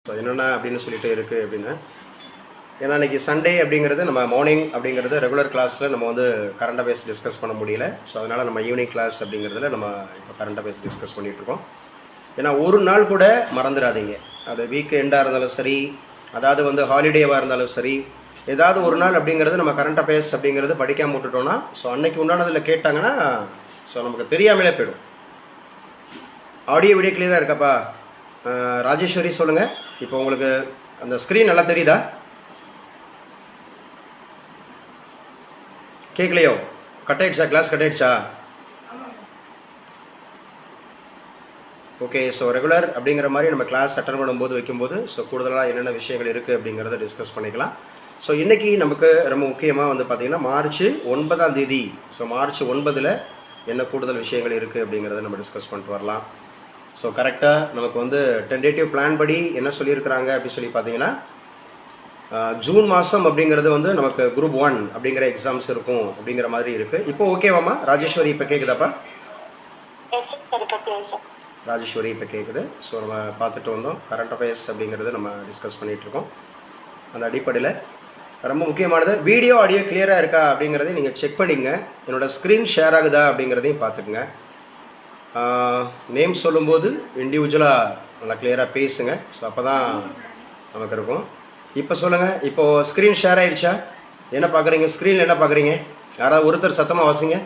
So என்னென்ன அப்படின்னு சொல்லிட்டு இருக்குது அப்படின்னா, ஏன்னா இன்றைக்கி சண்டே அப்படிங்கிறது நம்ம மார்னிங் அப்படிங்கிறது ரெகுலர் கிளாஸில் நம்ம வந்து கரண்ட் அஃபேர்ஸ் டிஸ்கஸ் பண்ண முடியல. ஸோ அதனால் நம்ம ஈவினிங் கிளாஸ் அப்படிங்கிறதுல நம்ம இப்போ கரண்ட் அஃபேர்ஸ் டிஸ்கஸ் பண்ணிகிட்ருக்கோம். ஏன்னா ஒரு நாள் கூட மறந்துடாதீங்க. அது வீக் எண்டாக இருந்தாலும் சரி, அதாவது வந்து ஹாலிடேவாக இருந்தாலும் சரி, ஏதாவது ஒரு நாள் அப்படிங்கிறது நம்ம கரண்ட் அஃபேர்ஸ் அப்படிங்கிறது படிக்காமல் விட்டுட்டோன்னா, ஸோ அன்னைக்கு உண்டானதில் கேட்டாங்கன்னா ஸோ நமக்கு தெரியாமலே போயிடும். ஆடியோ வீடியோ கிளியராக இருக்காப்பா? ராஜேஸ்வரி சொல்லுங்கள். இப்போ உங்களுக்கு அந்த ஸ்க்ரீன் நல்லா தெரியுதா? கேட்கலையோ? கட் ஆயிடுச்சா? கிளாஸ் கட் ஆயிடுச்சா? ஓகே. ஸோ ரெகுலர் அப்படிங்கிற மாதிரி நம்ம கிளாஸ் அட்டன் பண்ணும்போது வைக்கும்போது ஸோ கூடுதலாக என்னென்ன விஷயங்கள் இருக்குது அப்படிங்கிறத டிஸ்கஸ் பண்ணிக்கலாம். ஸோ இன்றைக்கி நமக்கு ரொம்ப முக்கியமாக வந்து பார்த்திங்கன்னா மார்ச் 9 ஸோ மார்ச் 9 என்ன கூடுதல் விஷயங்கள் இருக்குது அப்படிங்கிறத நம்ம டிஸ்கஸ் பண்ணிட்டு வரலாம். ஸோ கரெக்டாக நமக்கு வந்து டென்டேட்டிவ் பிளான் படி என்ன சொல்லியிருக்கிறாங்க அப்படின்னு சொல்லி பார்த்தீங்கன்னா, ஜூன் மாதம் அப்படிங்கிறது வந்து நமக்கு குரூப் 1 அப்படிங்கிற எக்ஸாம்ஸ் இருக்கும் அப்படிங்கிற மாதிரி இருக்குது. இப்போ ஓகேவாம்மா? ராஜேஸ்வரி இப்போ கேட்குதாப்பா? ராஜேஸ்வரி இப்போ கேட்குது. ஸோ நம்ம பார்த்துட்டு வந்தோம் கரண்ட் அஃபேர்ஸ் அப்படிங்கிறது நம்ம டிஸ்கஸ் பண்ணிகிட்ருக்கோம். அந்த அடிப்படையில் ரொம்ப முக்கியமானது வீடியோ ஆடியோ கிளியராக இருக்கா அப்படிங்கிறதையும் நீங்கள் செக் பண்ணிங்க. என்னோடய ஸ்க்ரீன் ஷேர் ஆகுதா அப்படிங்கிறதையும் பார்த்துக்குங்க. நேம் சொல்லும்போது இண்டிவிஜுவலாக நல்லா கிளியராக பேசுங்க. ஸோ அப்போ தான் நமக்கு இருக்கும். இப்போ சொல்லுங்கள், இப்போது ஸ்க்ரீன் ஷேர் ஆகிடுச்சா? என்ன பார்க்குறீங்க? ஸ்க்ரீனில் என்ன பார்க்குறீங்க? யாராவது ஒருத்தர் சத்தமாக வாசிங்க.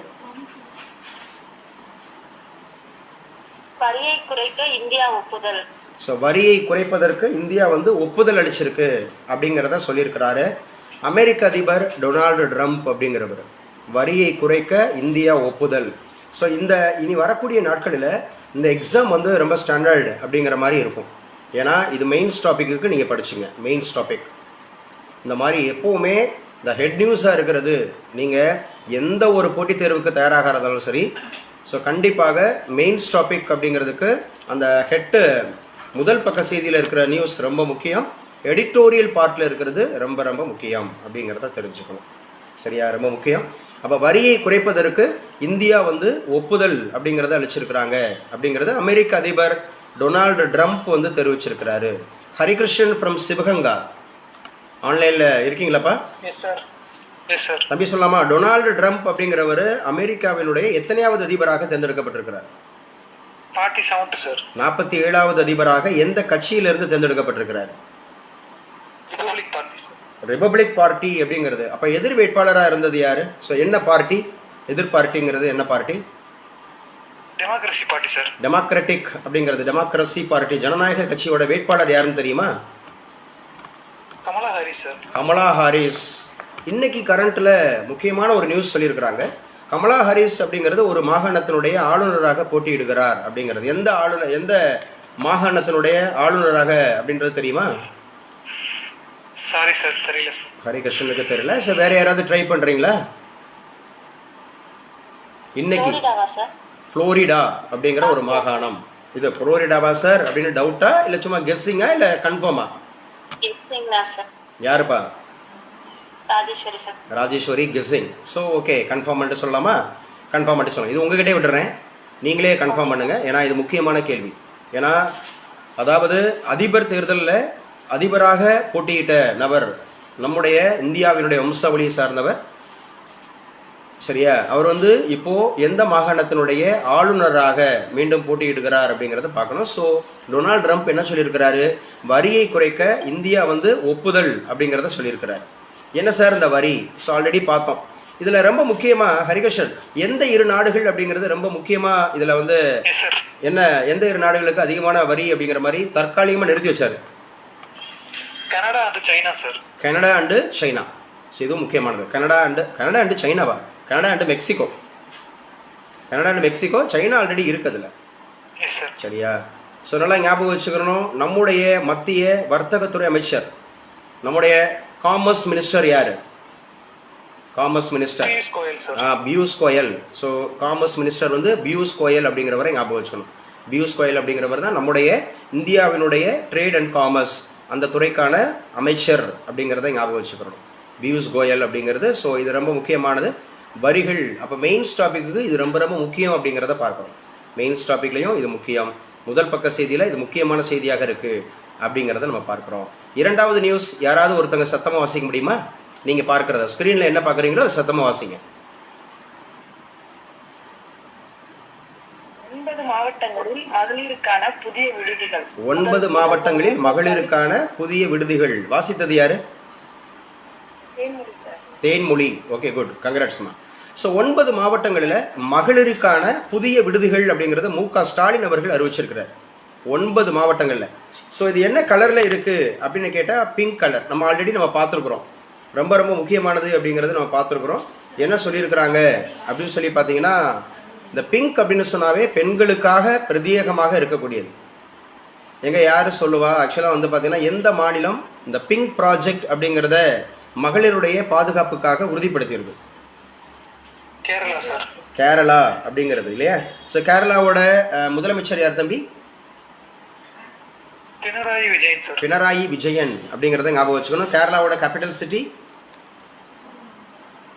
வரியை குறைக்க இந்தியா ஒப்புதல். ஸோ வரியை குறைப்பதற்கு இந்தியா வந்து ஒப்புதல் அளிச்சிருக்கு அப்படிங்கிறத சொல்லியிருக்கிறாரு அமெரிக்க அதிபர் டொனால்டு ட்ரம்ப் அப்படிங்கிறவர். வரியை குறைக்க இந்தியா ஒப்புதல். ஸோ இந்த இனி வரக்கூடிய நாட்களில் இந்த எக்ஸாம் வந்து ரொம்ப ஸ்டாண்டர்டு அப்படிங்கிற மாதிரி இருக்கும். ஏன்னா இது மெயின்ஸ் டாப்பிக்கு நீங்கள் படிச்சுங்க. மெயின்ஸ் டாபிக் இந்த மாதிரி எப்போவுமே இந்த ஹெட் நியூஸாக இருக்கிறது. நீங்கள் எந்த ஒரு போட்டித் தேர்வுக்கு தயாராகிறதாலும் சரி, ஸோ கண்டிப்பாக மெயின்ஸ் டாபிக் அப்படிங்கிறதுக்கு அந்த ஹெட்டு முதல் பக்க செய்தியில் இருக்கிற நியூஸ் ரொம்ப முக்கியம். எடிட்டோரியல் பார்ட்டில் இருக்கிறது ரொம்ப ரொம்ப முக்கியம் அப்படிங்கிறத தெரிஞ்சுக்கணும். சரியா? ரொம்ப முக்கியம். அப்போ வரியை குறைப்பதற்கு இந்தியா வந்து ஒப்புதல் அப்படிங்கிறத அளிச்சிருக்கிறாங்க அப்படிங்கிறது அமெரிக்க அதிபர் டொனால்டு ட்ரம்ப் வந்து தெரிவிச்சிருக்கிறாரு. ஹரிகிருஷ்ணன் ஃப்ரம் சிவகங்கா ஆன்லைனில் இருக்கீங்களாப்பா? தம்பி சொல்லலாமா? டொனால்டு ட்ரம்ப் அப்படிங்கிறவர் அமெரிக்காவினுடைய எத்தனையாவது அதிபராக தேர்ந்தெடுக்கப்பட்டிருக்கிறார்? 47வது அதிபராக எந்த கட்சியிலிருந்து தேர்ந்தெடுக்கப்பட்டிருக்கிறார்? ரிபப்ளிக் பார்ட்டி அப்படிங்கிறது. அப்போ எதிர் வேட்பாளராக இருந்தது யாரு? ஸோ என்ன பார்ட்டி? எதிர் பார்ட்டிங்கிறது என்ன party? Democracy party sir. Democratic அப்படிங்கிறது டெமோக்ரஸி பார்ட்டி. ஜனநாயக கட்சியோட வேட்பாளர் யாருன்னு தெரியுமா? Kamala Harris sir. Kamala Harris. இன்னைக்கு கரண்ட்டில் முக்கியமான ஒரு நியூஸ் சொல்லியிருக்கிறாங்க. கமலா ஹாரிஸ் அப்படிங்கிறது ஒரு மாகாணத்தினுடைய ஆளுநராக போட்டியிடுகிறார் அப்படிங்கிறது. எந்த ஆளுநர், எந்த மாகாணத்தினுடைய ஆளுநராக அப்படின்றது தெரியுமா? சாரி சார், தெரியல சார். ஹரிகிருஷ்ணனுக்கு தெரியல. சார் வேற யாராவது ட்ரை பண்ணுறீங்களா? இன்னைக்கு ஃப்ளோரிடா அப்படிங்கிற ஒரு மாகாணம். இது ஃப்ளோரிடாவா சார் அப்படின்னு டவுட்டா இல்லை சும்மா கெஸ்ஸிங்கா இல்லை கன்ஃபார்மா? யாருப்பா? Rajeswari sir. Rajeswari guessing. So okay, confirm பண்ணிட்டு சொல்லலாமா? கன்ஃபார்ம் பண்ணிட்டு சொல்லலாம். இது உங்ககிட்டே விட்டுறேன், நீங்களே கன்ஃபார்ம் பண்ணுங்க. ஏன்னா இது முக்கியமான கேள்வி. ஏன்னா அதாவது அதிபர் தேர்தலில் அதிபராக போட்டியிட்ட நபர் நம்முடைய இந்தியாவினுடைய வம்சாவளியை சார்ந்தவர். சரியா? அவர் வந்து இப்போ எந்த மாகாணத்தினுடைய ஆளுநராக மீண்டும் போட்டியிடுகிறார் அப்படிங்கிறத பார்க்கணும். ஸோ டொனால்டு ட்ரம்ப் என்ன சொல்லியிருக்கிறாரு? வரியை குறைக்க இந்தியா வந்து ஒப்புதல் அப்படிங்கிறத சொல்லியிருக்கிறார். என்ன சார் இந்த வரி? ஸோ ஆல்ரெடி பார்த்தோம். இதில் ரொம்ப முக்கியமாக ஹரிகிருஷ்ணன், எந்த இரு நாடுகள் அப்படிங்கிறது ரொம்ப முக்கியமாக இதில் வந்து என்ன, எந்த இரு நாடுகளுக்கு அதிகமான வரி அப்படிங்கிற மாதிரி தற்காலிகமாக நிறுத்தி வச்சார்? Canada and China sir. Canada and China. So இதுவும் முக்கியமானது. கனடா அண்டு சைனாவா? Canada and Mexico. Canada and Mexico. China already இருக்குதுல்ல. சரியா? ஸோ நல்லா ஞாபகம் வச்சுக்கணும். நம்முடைய மத்திய வர்த்தகத்துறை அமைச்சர், நம்முடைய காமர்ஸ் மினிஸ்டர் யார்? Commerce minister Piyush Goyal. So commerce minister வந்து பியூஷ் கோயல் அப்படிங்கிறவரை ஞாபகம் வச்சுக்கணும். பியூஷ் கோயல் அப்படிங்கிறவர் தான் நம்முடைய இந்தியாவினுடைய ட்ரேட் அண்ட் காமர்ஸ் அந்த துறைக்கான அமைச்சர் அப்படிங்கிறத ஞாபகம் வச்சுக்கணும். பியூஷ் கோயல் அப்படிங்கிறது. ஸோ இது ரொம்ப முக்கியமானது. வரிகள். அப்போ மெயின்ஸ் டாபிக்கு இது ரொம்ப ரொம்ப முக்கியம் அப்படிங்கிறத பார்க்கணும். மெயின்ஸ் டாபிக்லையும் இது முக்கியம். முதல் பக்க செய்தியில் இது முக்கியமான செய்தியாக இருக்குது. அப்படிங்கிறத நம்ம பார்க்குறோம். இரண்டாவது நியூஸ் யாராவது ஒருத்தங்க சத்தமாக வாசிக்க முடியுமா? நீங்கள் பார்க்குறத ஸ்க்ரீனில் என்ன பார்க்குறீங்களோ அது சத்தமாக வாசிங்க. 9 மாவட்டங்களில் மகளிருக்கான புதிய விடுதிகள். 9 மாவட்டங்களில் மகளிருக்கான புதிய விடுதிகள். வாசித்தது யாரு? Thenmozhi sir. Thenmozhi. Okay, good, கங்க்ராட்ஸ்மா. ஸோ 9 மாவட்டங்களில் மகளிருக்கான புதிய விடுதிகள் அப்படிங்கிறது மு.க. ஸ்டாலின் அவர்கள் அறிவிச்சிருக்கிறார். 9 மாவட்டங்களில். ஸோ இது என்ன கலரில் இருக்குது அப்படின்னு கேட்டால் பிங்க் கலர். நம்ம ஆல்ரெடி பார்த்துருக்குறோம். ரொம்ப ரொம்ப முக்கியமானது அப்படிங்கிறது நம்ம பார்த்துருக்குறோம். என்ன சொல்லியிருக்கிறாங்க அப்படின்னு சொல்லி பார்த்தீங்கன்னா, இந்த பிங்க் அப்படின்னு சொன்னாவே பெண்களுக்காக பிரத்யேகமாக இருக்கக்கூடியது. எங்கே யார் சொல்லுவா? ஆக்சுவலாக பார்த்தீங்கன்னா எந்த மாநிலம் இந்த பிங்க் ப்ராஜெக்ட் அப்படிங்கிறத மகளிருடைய பாதுகாப்புக்காக உறுதிப்படுத்தியிருக்கு? கேரளா சார். கேரளா அப்படிங்கிறது இல்லையா? ஸோ கேரளாவோட முதலமைச்சர் யார் தம்பி? பினராயி விஜயன் சார். பினராயி விஜயன் அப்படிங்கிறத ஞாபகம் வச்சுக்கணும். கேரளாவோட capital city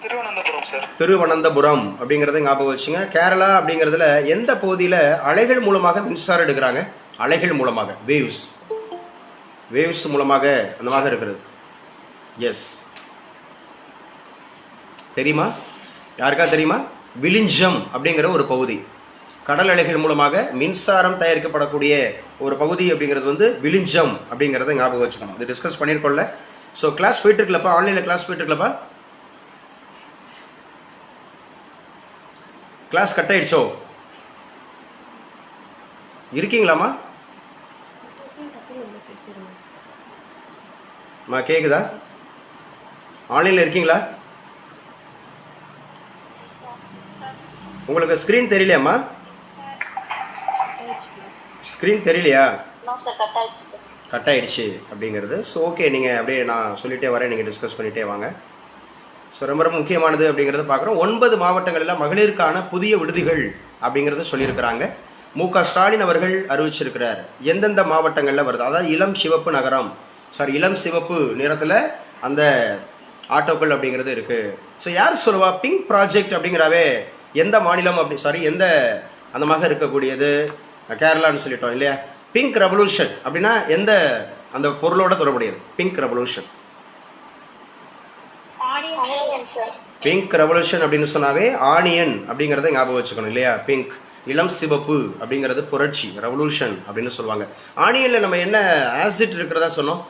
Thiruvananthapuram sir. Thiruvananthapuram அப்படிங்கிறத ஞாபகம் வச்சுங்க. கேரளா அப்படிங்கிறதுல எந்த பகுதியில் அலைகள் மூலமாக மின்சாரம் எடுக்கிறாங்க? அலைகள் மூலமாக, வேவ்ஸ் மூலமாக அந்த மாதிரி இருக்கிறது. எஸ், தெரியுமா? யாருக்கா தெரியுமா? விழிஞ்சம் அப்படிங்கிற ஒரு பகுதி, கடல் அலைகள் மூலமாக மின்சாரம் தயாரிக்கப்படக்கூடிய ஒரு பகுதி அப்படிங்கிறது விழிஞ்சம் அப்படிங்கிறத ஞாபகம் வச்சுக்கணும். இது டிஸ்கஸ் பண்ணியிருக்கோம்ல. ஸோ கிளாஸ் போயிட்டு இருக்கலப்பா, ஆன்லைனில் கிளாஸ் போயிட்டு இருக்கலப்பா. Class cut ஆயிடுச்சோ? இருக்கீங்களாம்மா? அம்மா கேக்குதா? ஆன்லைனில் இருக்கீங்களா? உங்களுக்கு ஸ்க்ரீன் தெரியலையாம்மா? ஸ்க்ரீன் தெரியலையா? கட் ஆயிடுச்சு அப்படிங்கிறது. ஸோ ஓகே, நீங்கள் அப்படியே நான் சொல்லிட்டே வரேன், நீங்கள் டிஸ்கஸ் பண்ணிகிட்டே வாங்க. ஸோ ரொம்ப ரொம்ப முக்கியமானது அப்படிங்கிறத பார்க்குறோம். 9 மாவட்டங்களில் மகளிருக்கான புதிய விடுதிகள் அப்படிங்கிறத சொல்லியிருக்கிறாங்க. மு.க. ஸ்டாலின் அவர்கள் அறிவிச்சிருக்கிறார். எந்தெந்த மாவட்டங்களில் வருது, அதாவது இளம் சிவப்பு நகரம், இளம் சிவப்பு நிறத்தில் அந்த ஆட்டோக்கள் அப்படிங்கிறது இருக்குது. ஸோ யார் சொல்லுவா? பிங்க் ப்ராஜெக்ட் அப்படிங்கிறாவே எந்த மாநிலம் எந்த அந்த மாதிரி இருக்கக்கூடியது? கேரளான்னு சொல்லிட்டோம் இல்லையா? பிங்க் ரெவல்யூஷன் அப்படின்னா எந்த அந்த பொருளோட தொடர்புடையது? Pink revolution. பிங்க் ரெவல்யூஷன் அப்படின்னு சொன்னாவே ஆனியன் அப்படிங்கிறத ஞாபகம் வச்சுக்கணும் இல்லையா? பிங்க், இளம் சிவப்பு அப்படிங்கிறது புரட்சி, ரெவல்யூஷன் அப்படின்னு சொல்லுவாங்க. ஆனியனில் நம்ம என்ன ஆசிட் இருக்கிறதா சொன்னோம்?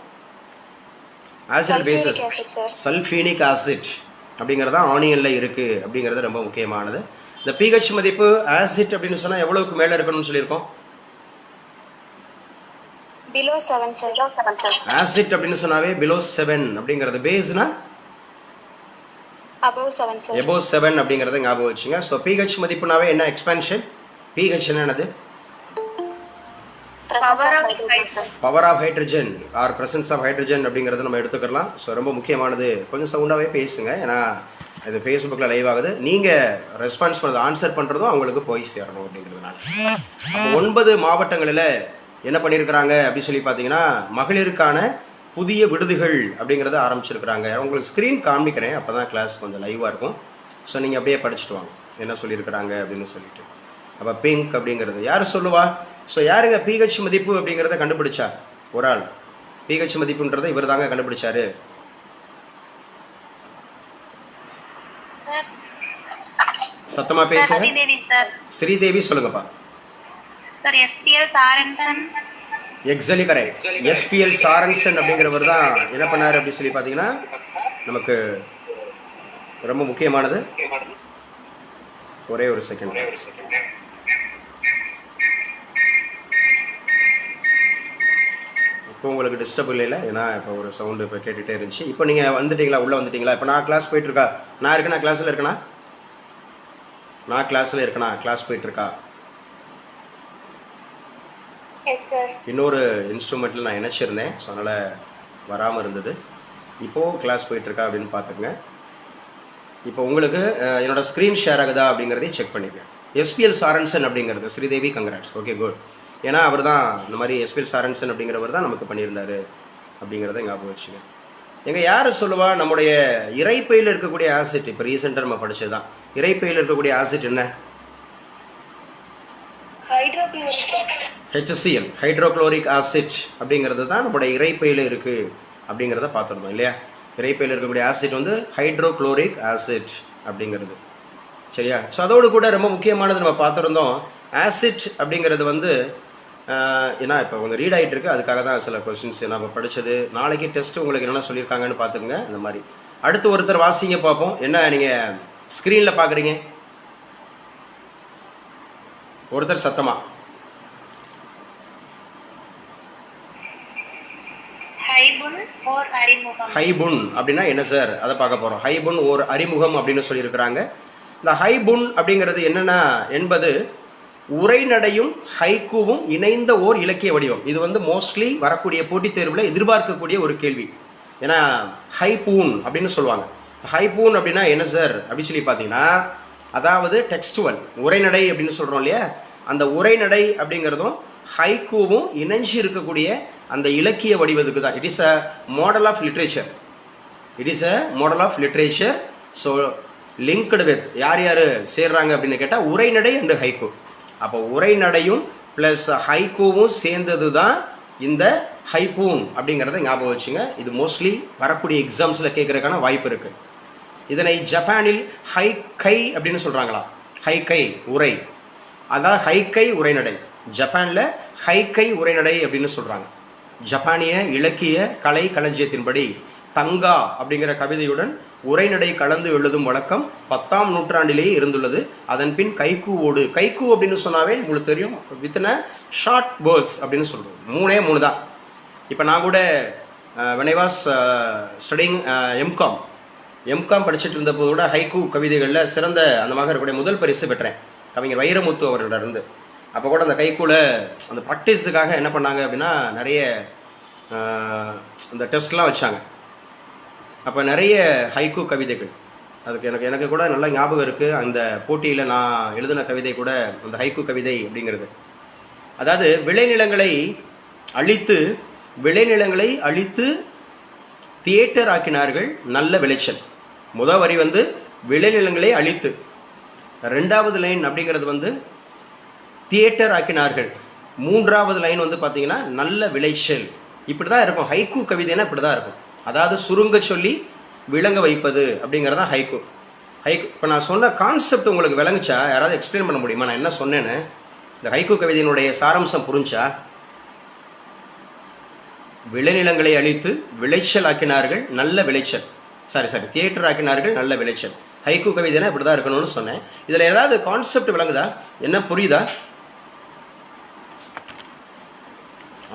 ஆசிட் பேசஸ், சல்ஃபீனிக் ஆசிட் அப்படிங்கிறதா ஆனியனில் இருக்குது அப்படிங்கிறது ரொம்ப முக்கியமானது. இந்த பிஹெச் மதிப்பு ஆசிட் அப்படின்னு சொன்னால் எவ்வளவுக்கு மேலே இருக்கணும்னு சொல்லியிருக்கோம்? ஆசிட் அப்படின்னு சொன்னாவே பிலோ 7 அப்படிங்கிறது. பேஸ்னா above 7 அப்படிங்கிறத ஞாபகம் வச்சுங்க. ஸோ பிஹெச் மதிப்புனாவே என்ன? எக்ஸ்பான்ஷன். பிஹெச் என்னது? Power of hydrogen or presence of hydrogen அப்படிங்கிறத நம்ம எடுத்துக்கலாம். ஸோ ரொம்ப முக்கியமானது. கொஞ்சம் சவுண்டாகவே பேசுங்க, ஏன்னா இது ஃபேஸ்புக்கில் லைவ் ஆகுது. நீங்கள் ரெஸ்பான்ஸ் பண்ணுறது, ஆன்சர் பண்ணுறதும் அவங்களுக்கு போய் சேரணும் அப்படிங்கிறதுனால. 9 மாவட்டங்களில் என்ன பண்ணியிருக்கிறாங்க அப்படின்னு சொல்லி பார்த்தீங்கன்னா, மகளிருக்கான புதிய விடுதிகள் அப்படிங்கிறத ஆரம்பிச்சிருக்கிறாங்க. உங்களுக்கு ஸ்க்ரீன் காமிக்கிறேன், அப்போ தான் கிளாஸ் கொஞ்சம் லைவாக இருக்கும். ஸோ நீங்கள் அப்படியே படிச்சுட்டு வாங்க என்ன சொல்லியிருக்கிறாங்க அப்படின்னு சொல்லிட்டு. அப்போ பிங்க் அப்படிங்கிறது யார் சொல்லுவா? ஸோ யாருங்க பிஹெச் மதிப்பு அப்படிங்கிறத கண்டுபிடிச்சா? ஒரு ஆள் பிஹெச் மதிப்புன்றதை இவர் தாங்க கண்டுபிடிச்சாரு. சத்தமா பேசுங்க. ஸ்ரீதேவி சொல்லுங்கப்பா. Exactly correct. எஸ்பிஎல் சாரன்சன் அப்படிங்கிறவர் தான் என்ன பண்ணார் அப்படின்னு சொல்லி பார்த்தீங்கன்னா, நமக்கு ரொம்ப முக்கியமானது. ஒரே ஒரு செகண்ட். இப்போ உங்களுக்கு டிஸ்டர்ப் இல்லை, ஏன்னா இப்போ ஒரு சவுண்டு இப்போ கேட்டுகிட்டே இருந்துச்சு. இப்போ நீங்கள் வந்துட்டீங்களா? உள்ளே வந்துட்டீங்களா? இப்போ நான் கிளாஸ் போயிட்டுருக்கா? நான் இருக்கேனா? கிளாஸில் இருக்கேனா? நான் கிளாஸில் இருக்கேனா? கிளாஸ் போயிட்டுருக்கா? இன்னொரு இன்ஸ்ட்ருமெண்ட்டில் நான் இணைச்சிருந்தேன், ஸோ அதனால் வராமல் இருந்தது. இப்போது கிளாஸ் போயிட்டுருக்கா அப்படின்னு பார்த்துக்குங்க. இப்போ உங்களுக்கு என்னோடய ஸ்க்ரீன் ஷேர் ஆகுதா அப்படிங்கிறதையும் செக் பண்ணிக்கங்க. எஸ்பிஎல் சாரன்சன் அப்படிங்கிறது ஸ்ரீதேவி, கங்க்ராட்ஸ். Okay, good. ஏன்னா அவர் தான் இந்த மாதிரி எஸ்பிஎல் சாரன்சன் அப்படிங்கிறவர் தான் நமக்கு பண்ணியிருந்தார் அப்படிங்கிறத ஞாபகம் வச்சுங்க. எங்கள் யார் சொல்லுவா? நம்முடைய இறைப்பையில் இருக்கக்கூடிய ஆசிட், இப்போ ரீசெண்டாக நம்ம படித்தது தான். இறைப்பையில் இருக்கக்கூடிய ஆசிட் என்ன? HCl ஹைட்ரோக்ளோரிக் ஆசிட் அப்படிங்கிறது தான் நம்மளுடைய இரைப்பையில் இருக்குது அப்படிங்கிறத பார்த்துருந்தோம் இல்லையா. இரைப்பையில் இருக்கக்கூடிய ஆசிட் வந்து ஹைட்ரோக்ளோரிக் ஆசிட் அப்படிங்கிறது. சரியா. ஸோ அதோடு கூட ரொம்ப முக்கியமானது நம்ம பார்த்துருந்தோம், ஆசிட் அப்படிங்கிறது வந்து ஏன்னா இப்போ கொஞ்சம் ரீட் ஆகிட்டு இருக்கு, அதுக்காக தான் சில கொஸ்டின்ஸ் நம்ம படித்தது. நாளைக்கு டெஸ்ட்டு உங்களுக்கு என்னென்ன சொல்லியிருக்காங்கன்னு பார்த்துக்குங்க. அந்த மாதிரி அடுத்து ஒருத்தர் வாசிங்க பார்ப்போம். என்ன நீங்கள் ஸ்க்ரீனில் பார்க்குறீங்க? ஒருத்தர் சத்தமா. ஹைபுன் அப்படின்னா என்ன சார், அதை பார்க்க போகிறோம். ஹைபுன் ஓர் அறிமுகம் அப்படின்னு சொல்லியிருக்கிறாங்க. இந்த ஹைபுன் அப்படிங்கிறது என்னென்னா என்பது உரைநடையும் ஹைக்கூவும் இணைந்த ஓர் இலக்கிய வடிவம். இது வந்து மோஸ்ட்லி வரக்கூடிய போட்டித் தேர்வில் எதிர்பார்க்கக்கூடிய ஒரு கேள்வி. ஏன்னா ஹைபூன் அப்படின்னு சொல்லுவாங்க. ஹைபூன் அப்படின்னா என்ன சார் அப்படின்னு சொல்லி பார்த்தீங்கன்னா, அதாவது டெக்ஸ்டுவல் உரைநடை அப்படின்னு சொல்கிறோம் இல்லையா, அந்த உரைநடை அப்படிங்கிறதும் ஹைக்கூவும் இணைஞ்சு இருக்கக்கூடிய அந்த இலக்கிய வடிவத்துக்கு தான். It is a model of literature. It is a model of literature. So linked with யார் யார் சேர்றாங்க அப்படின்னு கேட்டால் உரைநடை அண்டு ஹைக்கூ. அப்போ உரைநடையும் ப்ளஸ் ஹைக்கூவும் சேர்ந்தது தான் இந்த ஹைபூன் அப்படிங்கிறத ஞாபகம் வச்சுங்க. இது மோஸ்ட்லி வரக்கூடிய எக்ஸாம்ஸில் கேட்குறதுக்கான வாய்ப்பு இருக்குது. இதனை ஜப்பானில் ஹைக்கை அப்படின்னு சொல்கிறாங்களா, ஹைக்கை உரை, அதான் ஹைக்கை உரைநடை. ஜப்பானில் ஹைக்கை உரைநடை அப்படின்னு சொல்கிறாங்க. ஜப்பானிய இலக்கிய கலை களஞ்சியத்தின்படி தங்கா அப்படிங்கிற கவிதையுடன் உரைநடை கலந்து எழுதும் வழக்கம் 10ஆம் நூற்றாண்டிலேயே இருந்துள்ளது. அதன் பின் கைக்கூவோடு, கைக்கூ அப்படின்னு சொன்னாவே உங்களுக்கு தெரியும், வித்தின் ஷார்ட் வேர்ஸ் அப்படின்னு சொல்கிறோம். 3 தான். இப்போ நான் கூட when I was studying MCom படிச்சுட்டு இருந்தபோது கூட ஹைக்கூ கவிதைகளில் சிறந்த அந்த மாதிரி இருக்கக்கூடிய முதல் பரிசு பெற்றேன் கவிஞர் வைரமுத்து அவர்களிடருந்து. அப்போ கூட அந்த கைக்கூல அந்த ப்ராக்டிஸுக்காக என்ன பண்ணாங்க அப்படின்னா நிறைய அந்த டெஸ்ட்லாம் வச்சாங்க. அப்போ நிறைய ஹைக்கூ கவிதைகள் அதுக்கு எனக்கு கூட நல்லா ஞாபகம் இருக்குது. அந்த போட்டியில் நான் எழுதின கவிதை கூட அந்த ஹைக்கூ கவிதை அப்படிங்கிறது. அதாவது விளைநிலங்களை அழித்து தியேட்டர் ஆக்கினார்கள் நல்ல விளைச்சல். முதல் வரி வந்து விளைநிலங்களை அழித்து, 2வது லைன் அப்படிங்கிறது வந்து தியேட்டர் ஆக்கினார்கள், 3வது லைன் வந்து பார்த்தீங்கன்னா நல்ல விளைச்சல். இப்படி தான் இருக்கும் ஹைக்கூ கவிதைன்னா, இப்படி தான் இருக்கும். அதாவது சுருங்க சொல்லி விளங்க வைப்பது அப்படிங்கிறது தான் ஹைக்கூ. இப்போ நான் சொன்ன கான்செப்ட் உங்களுக்கு விளங்குச்சா? யாராவது எக்ஸ்பிளைன் பண்ண முடியுமா நான் என்ன சொன்னேன்னு? இந்த ஹைக்கூ கவிதையினுடைய சாராம்சம் புரிஞ்சா? விளைநிலங்களை அழித்து விளைச்சல் ஆக்கினார்கள் நல்ல விளைச்சல், தியேட்டர் ஆக்கினார்கள் நல்ல விளைச்சல். ஹைக்கூ கவிதைனா இப்படி தான் இருக்கணும்னு சொன்னேன். இதில் ஏதாவது கான்செப்ட் விளங்குதா? என்ன புரியுதா?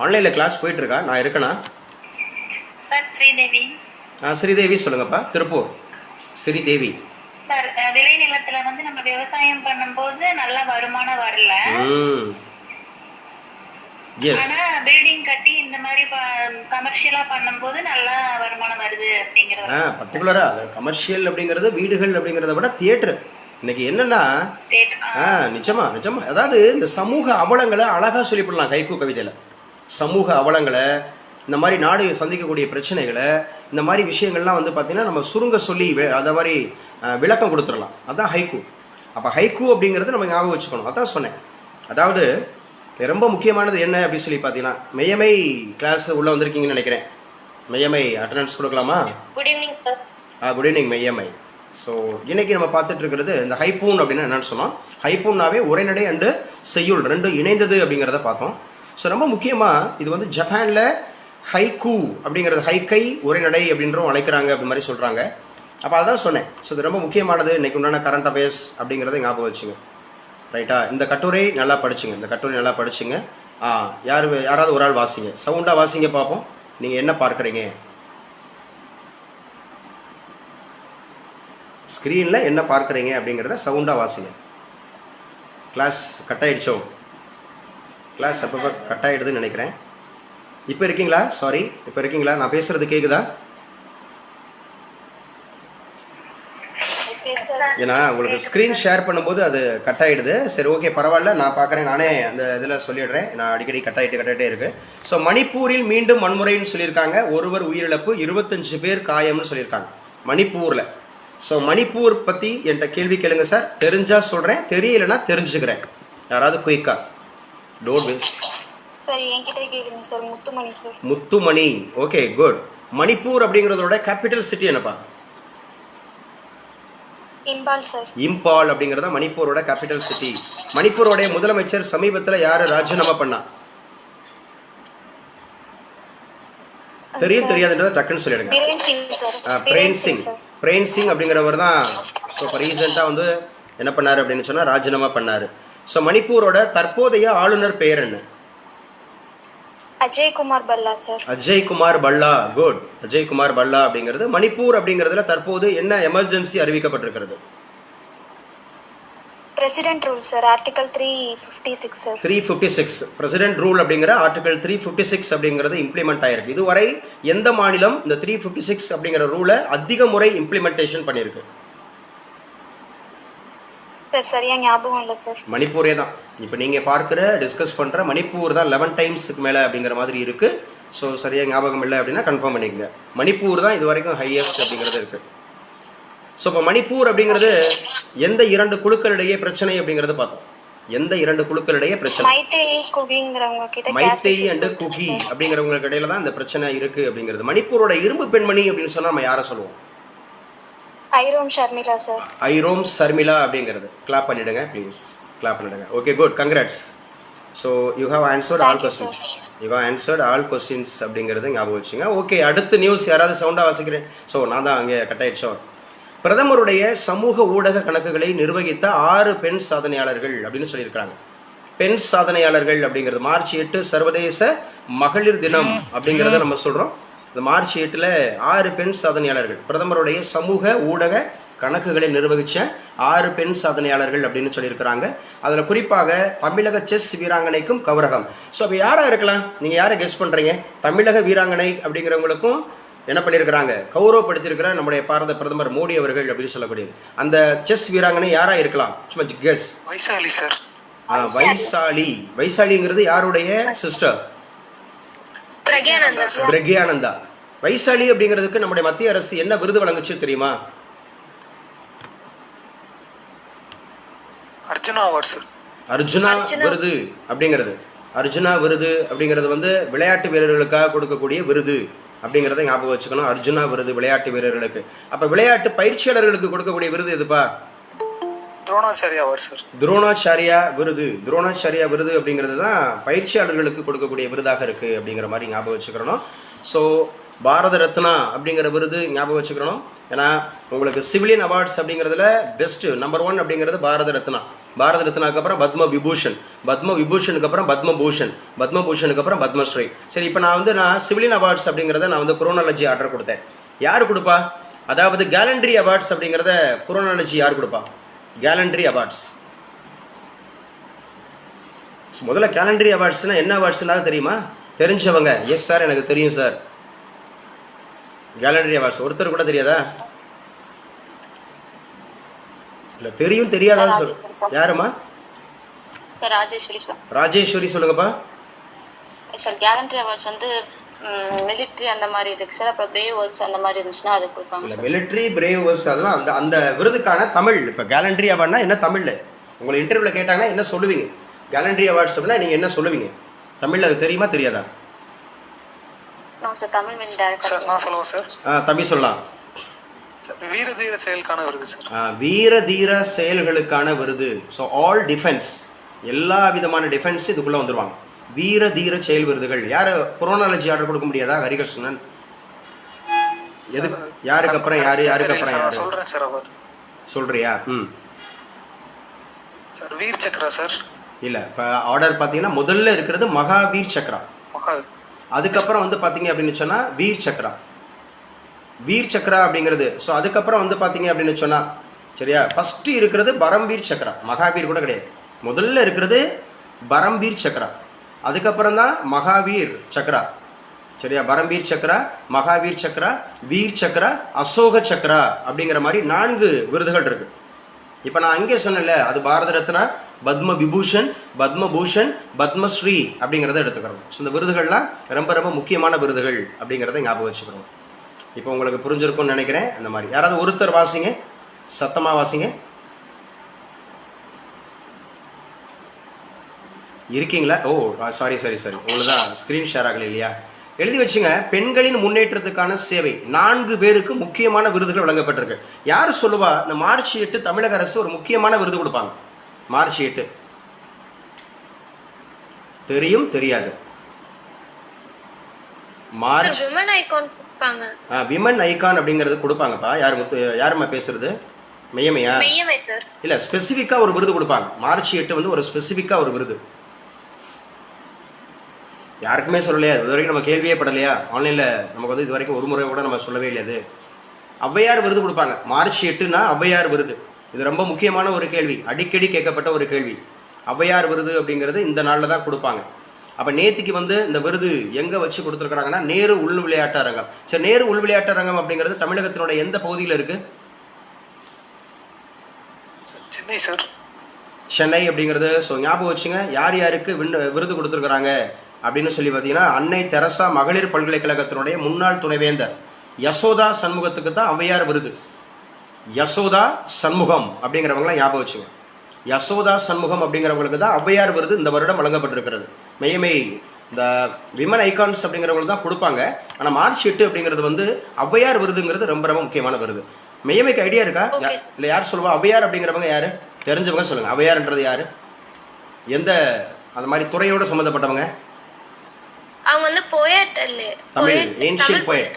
ஆன்லைனில் கிளாஸ் போயிட்டு இருக்கா? நான் இருக்கேனா? ஸ்ரீதேவி சொல்லுங்கப்பா. திருப்பூர் ஸ்ரீதேவி. சார், விளைநிலத்துல வந்து நம்ம விவசாயம் பண்ணும்போது நல்ல வருமானம் வரல. ஆனா பில்டிங் கட்டி இந்த மாதிரி கமர்ஷியலா பண்ணும்போது நல்ல வருமானம் வருது அப்படிங்கறது. பர்టిక్యులரா அது கமர்ஷியல் அப்படிங்கிறது வீடுகள் அப்படிங்கறத விட தியேட்டர். இன்னைக்கு என்னன்னா நிச்சயமா அதாவது இந்த சமூக அவலங்களை அழகா சொல்லிவிடலாம் ஹைக்கூ கவிதையில. சமூக அவலங்களை, இந்த மாதிரி நாடு சந்திக்கக்கூடிய பிரச்சனைகளை, இந்த மாதிரி விஷயங்கள்லாம் வந்து பார்த்தீங்கன்னா நம்ம சுருங்க சொல்லி அதை மாதிரி விளக்கம் கொடுத்துடலாம். அதுதான் ஹைக்கூ. அப்போ ஹைக்கூ அப்படிங்கிறது நம்ம ஞாபகம் வச்சுக்கணும். அதான் சொன்னேன். அதாவது ரொம்ப முக்கியமானது என்ன அப்படின்னு சொல்லி பார்த்தீங்கன்னா, மெய்யமை கிளாஸ் உள்ளே வந்திருக்கீங்கன்னு நினைக்கிறேன். மெய்யமை அட்டண்டன்ஸ் கொடுக்கலாமா? Good evening sir. Good evening Meyyammai. So இன்னைக்கு நம்ம பார்த்துட்டு இருக்கிறது இந்த ஹைபூன் அப்படின்னா என்னன்னு சொன்னோம். ஹைபூன்னாவே உரைநடை அண்டு செய்யுள் 2 இணைந்தது அப்படிங்கிறத பார்த்தோம். ஸோ ரொம்ப முக்கியமாக இது வந்து ஜப்பானில் ஹைக்கூ அப்படிங்கிறது ஹைக்கை உரைநடை அப்படின்றவும் அழைக்கிறாங்க அப்படி மாதிரி சொல்கிறாங்க. அப்போ அதான் சொன்னேன். ஸோ இது ரொம்ப முக்கியமானது. இன்றைக்கி உண்டான கரண்ட் அஃபேர்ஸ் அப்படிங்கிறத ஞாபகம் வச்சுங்க. ரைட்டா? இந்த கட்டுரை நல்லா படிச்சுங்க. யாராவது ஒரு ஆள் வாசிங்க, சவுண்டாக வாசிங்க பார்ப்போம். நீங்கள் என்ன பார்க்குறீங்க ஸ்க்ரீனில், என்ன பார்க்குறீங்க அப்படிங்கிறத சவுண்டாக வாசிங்க. கிளாஸ் கட் ஆகிடுச்சோ? கிளாஸ் அப்பப்போ கட் ஆகிடுதுன்னு நினைக்கிறேன். இப்போ இருக்கீங்களா? சாரி, இப்போ இருக்கீங்களா? நான் பேசுகிறது கேட்குதா? ஏன்னா உங்களுக்கு ஸ்க்ரீன் ஷேர் பண்ணும்போது அது கட் ஆகிடுது. சரி, ஓகே, பரவாயில்ல, நான் பார்க்குறேன். நானே அந்த இதில் சொல்லிடுறேன். நான் அடிக்கடி கட் ஆகிட்டே இருக்குது. ஸோ மணிப்பூரில் மீண்டும் வன்முறைன்னு சொல்லியிருக்காங்க. ஒருவர் உயிரிழப்பு, 25 பேர் காயம்னு சொல்லியிருக்காங்க மணிப்பூரில். ஸோ மணிப்பூர் பற்றி என்கிட்ட கேள்வி கேளுங்க சார். தெரிஞ்சால் சொல்கிறேன், தெரியலைன்னா தெரிஞ்சுக்கிறேன். யாராவது குயிக்கா? Don't waste. சார் என்கிட்ட கேளுங்க sir. Muthumani sir. Muthumani. Okay, good. Manipur அப்படிங்கிறதோட கேபிட்டல் சிட்டி என்னப்பா? இம்பால் சார். இம்பால் அப்படிங்கிறத மணிப்பூரோட கேபிட்டல் சிட்டி. மணிப்பூரோடைய முதலமைச்சர் சமீபத்தில் யாரு ராஜினாமா பண்ணா? தெரியும் தெரியாதுன்றத டக்குன்னு சொல்லிடுங்க. பிரேன் சிங் சார். பிரேன் சிங். பிரேன் சிங் அப்படிங்கிறவர் தான் ஸோ இப்போ ரீசெண்டாக வந்து என்ன பண்ணார் அப்படின்னு சொன்னால் ராஜினாமா பண்ணார். ஸோ மணிப்பூரோட தற்போதைய ஆளுநர் பெயர் என்ன? அஜய்குமார் பல்லா சார். அஜய்குமார் பல்லா. குட். அஜய்குமார் பல்லா அப்படிங்கிறது மணிப்பூர் அப்படிங்கிறதுல தற்போது என்ன எமர்ஜென்சி அறிவிக்கப்பட்டிருக்கிறது? President rule sir. Article 356 sir. 356 president rule அப்படிங்கிற ஆர்டிகல் 356 அப்படிங்கிறது இம்ப்ளிமெண்ட் ஆயிருக்கு. இதுவரை எந்த மாநிலம் இந்த 356 அப்படிங்கிற ரூலை அதிக முறை இம்ப்ளிமெண்டேஷன் பண்ணியிருக்கு? சார் சரியா ஞாபகம் இல்லை சார். மணிப்பூரே தான். இப்போ நீங்கள் பார்க்குற டிஸ்கஸ் பண்ணுற மணிப்பூர் தான் 11 டைம்ஸுக்கு மேலே அப்படிங்கிற மாதிரி இருக்குது. ஸோ சரியாக ஞாபகம் இல்லை அப்படின்னா கன்ஃபார்ம் பண்ணிக்கங்க. மணிப்பூர் தான் இது வரைக்கும் ஹையஸ்ட் அப்படிங்கிறது இருக்குது. ஸோ இப்போ மணிப்பூர் அப்படிங்கிறது எந்த 2 குழுக்களிடையே பிரச்சனை அப்படிங்கிறது பார்த்தோம். எந்த 2 குழுக்களிடையே பிரச்சனை? மைத்தேயி குகிங்கிறவங்க கிட்ட மைத்தேயி அண்ட் குகி அப்படிங்கிறவங்களுக்கு இடையில தான் இந்த பிரச்சனை இருக்குது அப்படிங்கிறது. மணிப்பூரோட இரும்பு பெண்மணி அப்படின்னு சொன்னால் நம்ம யாரை சொல்லுவோம்? ஐரோம் ஷர்மிளா சார். ஐரோம் ஷர்மிளா அப்படிங்கிறது. கிளாப் பண்ணிடுங்க ப்ளீஸ். கிளாப் பண்ணிடுங்க. Okay, good. Congrats. So you have answered all questions. You have answered all questions அப்படிங்கிறது ஞாபகம் வச்சுங்க. ஓகே, அடுத்த நியூஸ் யாராவது சவுண்டாக வாசிக்கிறேன். ஸோ நான் தான் அங்கே கட் ஆயிடுச்சோம். பிரதமருடைய சமூக ஊடக கணக்குகளை நிர்வகித்த 6 பெண் சாதனையாளர்கள் அப்படின்னு சொல்லியிருக்கிறாங்க. பெண் சாதனையாளர்கள் அப்படிங்கிறது மார்ச் 8 சர்வதேச மகளிர் தினம் அப்படிங்கிறத நம்ம சொல்கிறோம். இந்த மார்ச் 8 6 பெண் சாதனையாளர்கள் பிரதமருடைய சமூக ஊடக கணக்குகளை நிர்வகித்த 6 பெண் சாதனையாளர்கள் அப்படின்னு சொல்லியிருக்கிறாங்க. அதில் குறிப்பாக தமிழக செஸ் வீராங்கனைக்கும் கௌரகம். ஸோ அப்போ யாராக இருக்கலாம்? நீங்கள் யாரை கெஸ் பண்ணுறீங்க? தமிழக வீராங்கனை அப்படிங்கிறவங்களுக்கும் என்ன பண்ணியிருக்கிறாங்க? கௌரவப்படுத்தியிருக்கிற நம்முடைய பாரத பிரதமர் மோடி அவர்கள் அப்படின்னு சொல்லக்கூடியது. அந்த செஸ் வீராங்கனை யாராக இருக்கலாம்? சும்மா கெஸ். வைசாலி சார். வைசாலி. வைசாலிங்கிறது யாருடைய சிஸ்டர்? பிரக்யானந்தா. வைசாலி அப்படிங்கிறதுக்கு நம்முடைய மத்திய அரசு என்ன விருது வழங்குச்சு தெரியுமா? Arjuna award sir. அர்ஜுனா விருது அப்படிங்கிறது. அர்ஜுனா விருது அப்படிங்கிறது வந்து விளையாட்டு வீரர்களுக்காக கொடுக்கக்கூடிய விருது அப்படிங்கிறத ஞாபகம் வச்சுக்கணும். அர்ஜுனா விருது விளையாட்டு வீரர்களுக்கு. அப்போ விளையாட்டு பயிற்சியாளர்களுக்கு கொடுக்கக்கூடிய விருது எதுப்பா? Dronacharya award sir. துரோணாச்சாரியா விருது. துரோணாச்சாரியா விருது அப்படிங்கிறது தான் பயிற்சியாளர்களுக்கு கொடுக்கக்கூடிய விருதாக இருக்குது அப்படிங்கிற மாதிரி ஞாபகம் வச்சுக்கிறணும். ஸோ பாரத ரத்னா அப்படிங்கிற விருது ஞாபகம் வச்சுக்கிறணும். ஏன்னா உங்களுக்கு சிவிலியன் அவார்ட்ஸ் அப்படிங்கிறதுல பெஸ்ட்டு நம்பர் 1 அப்படிங்கிறது பாரத ரத்னா. பாரத ரத்னாக்கு அப்புறம் பத்ம விபூஷன். பத்ம விபூஷனுக்கு அப்புறம் பத்மபூஷன். பத்மபூஷனுக்கு அப்புறம் பத்மஸ்ரீ. சரி, இப்போ நான் சிவிலியன் அவார்ட்ஸ் அப்படிங்கிறத நான் வந்து குரோனாலஜி ஆர்டர் கொடுத்தேன். யார் கொடுப்பா? அதாவது கேலண்ட்ரி அவார்ட்ஸ் அப்படிங்கிறத குரோனாலஜி யார் கொடுப்பா? Gallantry awards. முதல்ல கேலண்ட்ரி அவார்ட்ஸ்னா என்ன அவார்ட்ஸ்னாலும் தெரியுமா? தெரிஞ்சவங்க எஸ் சார் எனக்கு தெரியும் சார். கேலண்ட்ரி அவார்ட்ஸ் ஒருத்தர் கூட தெரியாதா? இல்ல தெரியும் தெரியாதான்னு சொல்லு. யாருமா? Sir Rajeswari sir. ராஜேஸ்வரி சொல்லுங்கப்பா. சார் கேலண்டரி அவார்ட்ஸ் வந்து மிலிட்ரி அந்த மாதிரி இதுக்கு சார். அப்போ பிரேவ் ஒர்க்ஸ் அந்த மாதிரி இருந்துச்சுன்னா அது கொடுப்பாங்க சார். மிலிட்ரி பிரேவ் ஒர்க்ஸ் அதெல்லாம் அந்த அந்த விருதுக்கான தமிழ். இப்போ கேலண்ட்ரி அவார்ட்னா என்ன தமிழ்ல? உங்களை இன்டர்வியூவில் கேட்டாங்கன்னா என்ன சொல்லுவீங்க? கேலண்ட்ரி அவார்ட்ஸ் அப்படின்னா நீங்கள் என்ன சொல்லுவீங்க தமிழில்? அது தெரியுமா தெரியாதா? சார் தமிழ் மீன் டைரக்டர் சார் நான் சொல்லுவேன் சார். தம்பி சொல்லலாம். வீர தீர செயலுக்கான விருது சார். வீர தீர செயல்களுக்கான விருது. ஸோ ஆல் டிஃபென்ஸ், எல்லா விதமான டிஃபென்ஸ் இதுக்குள்ளே வந்துடுவாங்க. வீர தீர செயல் விருதுகள். யார் குரோனாலஜி ஆர்டர் கொடுக்க முடியாதா? ஹரிகிருஷ்ணன். எது யாருக்கு அப்புறம் யாரு? யாருக்கு அப்புறம் யாரு சொல்றேன் சார். அவர் சொல்றியா? Sir Veer Chakra sir. இல்லை, இப்போ ஆர்டர் பார்த்தீங்கன்னா முதல்ல இருக்கிறது மகாவீர் சக்ரா. அதுக்கப்புறம் வந்து பார்த்தீங்க அப்படின்னு சொன்னால் வீர் சக்ரா. வீர் சக்ரா அப்படிங்கிறது. ஸோ அதுக்கப்புறம் வந்து பார்த்தீங்க அப்படின்னு சொன்னால் சரியா, ஃபஸ்ட்டு இருக்கிறது பரம்வீர் சக்ரா. மகாவீர் கூட கிடையாது. முதல்ல இருக்கிறது பரம்வீர் சக்ரா, அதுக்கப்புறம் தான் மகாவீர் சக்ரா. சரியா, பரம்வீர் சக்ரா, மகாவீர் சக்ரா, வீர் சக்ரா, அசோக சக்ரா அப்படிங்கிற மாதிரி 4 விருதுகள் இருக்கு. இப்போ நான் அங்கே சொன்னேன்ல, அது பாரத ரத்னா, பத்ம விபூஷன், பத்மபூஷன், பத்மஸ்ரீ அப்படிங்கிறத எடுத்துக்கிறோம். ஸோ இந்த விருதுகள்லாம் ரொம்ப ரொம்ப முக்கியமான விருதுகள் அப்படிங்கிறத ஞாபகம் வச்சுக்கிறோம். இப்போ உங்களுக்கு புரிஞ்சிருக்கும்னு நினைக்கிறேன். அந்த மாதிரி யாராவது ஒருத்தர் வாசிங்க, சத்தமாக வாசிங்க. இருக்கீங்களா? ஓ சாரி சாரி சாரி, உங்களுக்கு தான் ஸ்க்ரீன் ஷேர் ஆகலை இல்லையா? எழுதி வச்சுங்க. பெண்களின் முன்னேற்றத்துக்கான சேவை 4 பேருக்கு முக்கியமான விருதுகள் வழங்கப்பட்டிருக்கு. யார் சொல்லுவா? இந்த மார்ச் 8 தமிழக அரசு ஒரு முக்கியமான விருது கொடுப்பாங்க. மார்ச் 8 தெரியும் தெரியாது? மார்ச் விமன் ஐகான் கொடுப்பாங்க. விமன் ஐகான் அப்படிங்கிறது கொடுப்பாங்கப்பா. யாரும்மா பேசுறது? மெய்யமையா? மெய்யமை சார். இல்லை, ஸ்பெசிஃபிக்காக ஒரு விருது கொடுப்பாங்க. மார்ச் 8 வந்து ஒரு ஸ்பெசிஃபிக்காக ஒரு விருது. யாருக்குமே சொல்லலையா? இது வரைக்கும் நம்ம கேள்வியே படலையா? ஆன்லைனில் நமக்கு வந்து இது வரைக்கும் ஒரு முறை கூட நம்ம சொல்லவே இல்லையாது. ஔவையார் விருது கொடுப்பாங்க. மார்ச் 8னா ஔவையார் விருது. இது ரொம்ப முக்கியமான ஒரு கேள்வி, அடிக்கடி கேட்கப்பட்ட ஒரு கேள்வி. ஔவையார் விருது அப்படிங்கிறது இந்த நாளில் தான் கொடுப்பாங்க. அப்போ நேற்றுக்கு வந்து இந்த விருது எங்கே வச்சு கொடுத்துருக்குறாங்கன்னா நேரு உள் விளையாட்டு அரங்கம். சரி, நேரு உள் விளையாட்டு அரங்கம் அப்படிங்கிறது தமிழகத்தினுடைய எந்த பகுதியில் இருக்குது? சென்னை சார். சென்னை அப்படிங்கிறது. ஸோ ஞாபகம் வச்சுங்க, யார் யாருக்கு விருது கொடுத்துருக்குறாங்க அப்படின்னு சொல்லி பார்த்தீங்கன்னா, அன்னை தெரசா மகளிர் பல்கலைக்கழகத்தினுடைய முன்னாள் துணைவேந்தர் யசோதா சண்முகத்துக்கு தான் ஔவையார் விருது. யசோதா சண்முகம் அப்படிங்கிறவங்களாம் ஞாபகம் வச்சுங்க. யசோதா சண்முகம் அப்படிங்கிறவங்களுக்கு தான் ஔவையார் விருது இந்த வருடம் வழங்கப்பட்டிருக்கிறது. மெய்யமை இந்த விமன் ஐகான்ஸ் அப்படிங்கிறவங்களுக்கு தான் கொடுப்பாங்க. ஆனால் மார்ச் 8 அப்படிங்கிறது வந்து ஔவையார் விருதுங்கிறது ரொம்ப ரொம்ப முக்கியமான விருது. மெய்யமைக்கு ஐடியா இருக்கா? இல்லை, யார் சொல்லுவா? ஔவையார் அப்படிங்கிறவங்க யாரு? தெரிஞ்சவங்க சொல்லுங்க. ஔவையார்ன்றது யாரு? எந்த அந்த மாதிரி துறையோடு சம்மந்தப்பட்டவங்க? அவங்க வந்து போயட் இல்ல, Tamil ancient poet.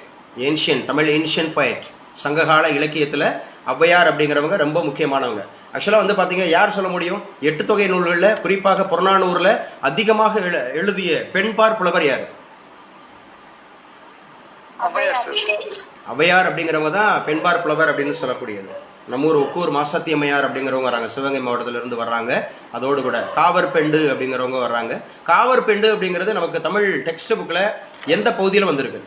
Tamil ancient poet. சங்ககால இலக்கியத்தில் ஔவையார் அப்படிங்கிறவங்க ரொம்ப முக்கியமானவங்க. ஆக்சுவலாக வந்து பார்த்தீங்க, யார் சொல்ல முடியும்? 8 தொகை நூல்களில் குறிப்பாக புறநானூரில் அதிகமாக எழுதிய பெண்பார் புலவர் யார்? ஔவையார் அப்படிங்கிறவங்க தான் பெண்பார் புலவர் அப்படின்னு சொல்லக்கூடியது. நம்ம ஊர் ஒக்கூர் மாசாத்தி அம்மையார் அப்படிங்கிறவங்க வராங்க, சிவகங்கை மாவட்டத்திலிருந்து வர்றாங்க. அதோடு கூட காவர் பெண்டு அப்படிங்கிறவங்க வர்றாங்க. காவர் பெண்டு அப்படிங்கிறது நமக்கு தமிழ் டெக்ஸ்ட் புக்கில் எந்த பகுதியில் வந்திருக்கு?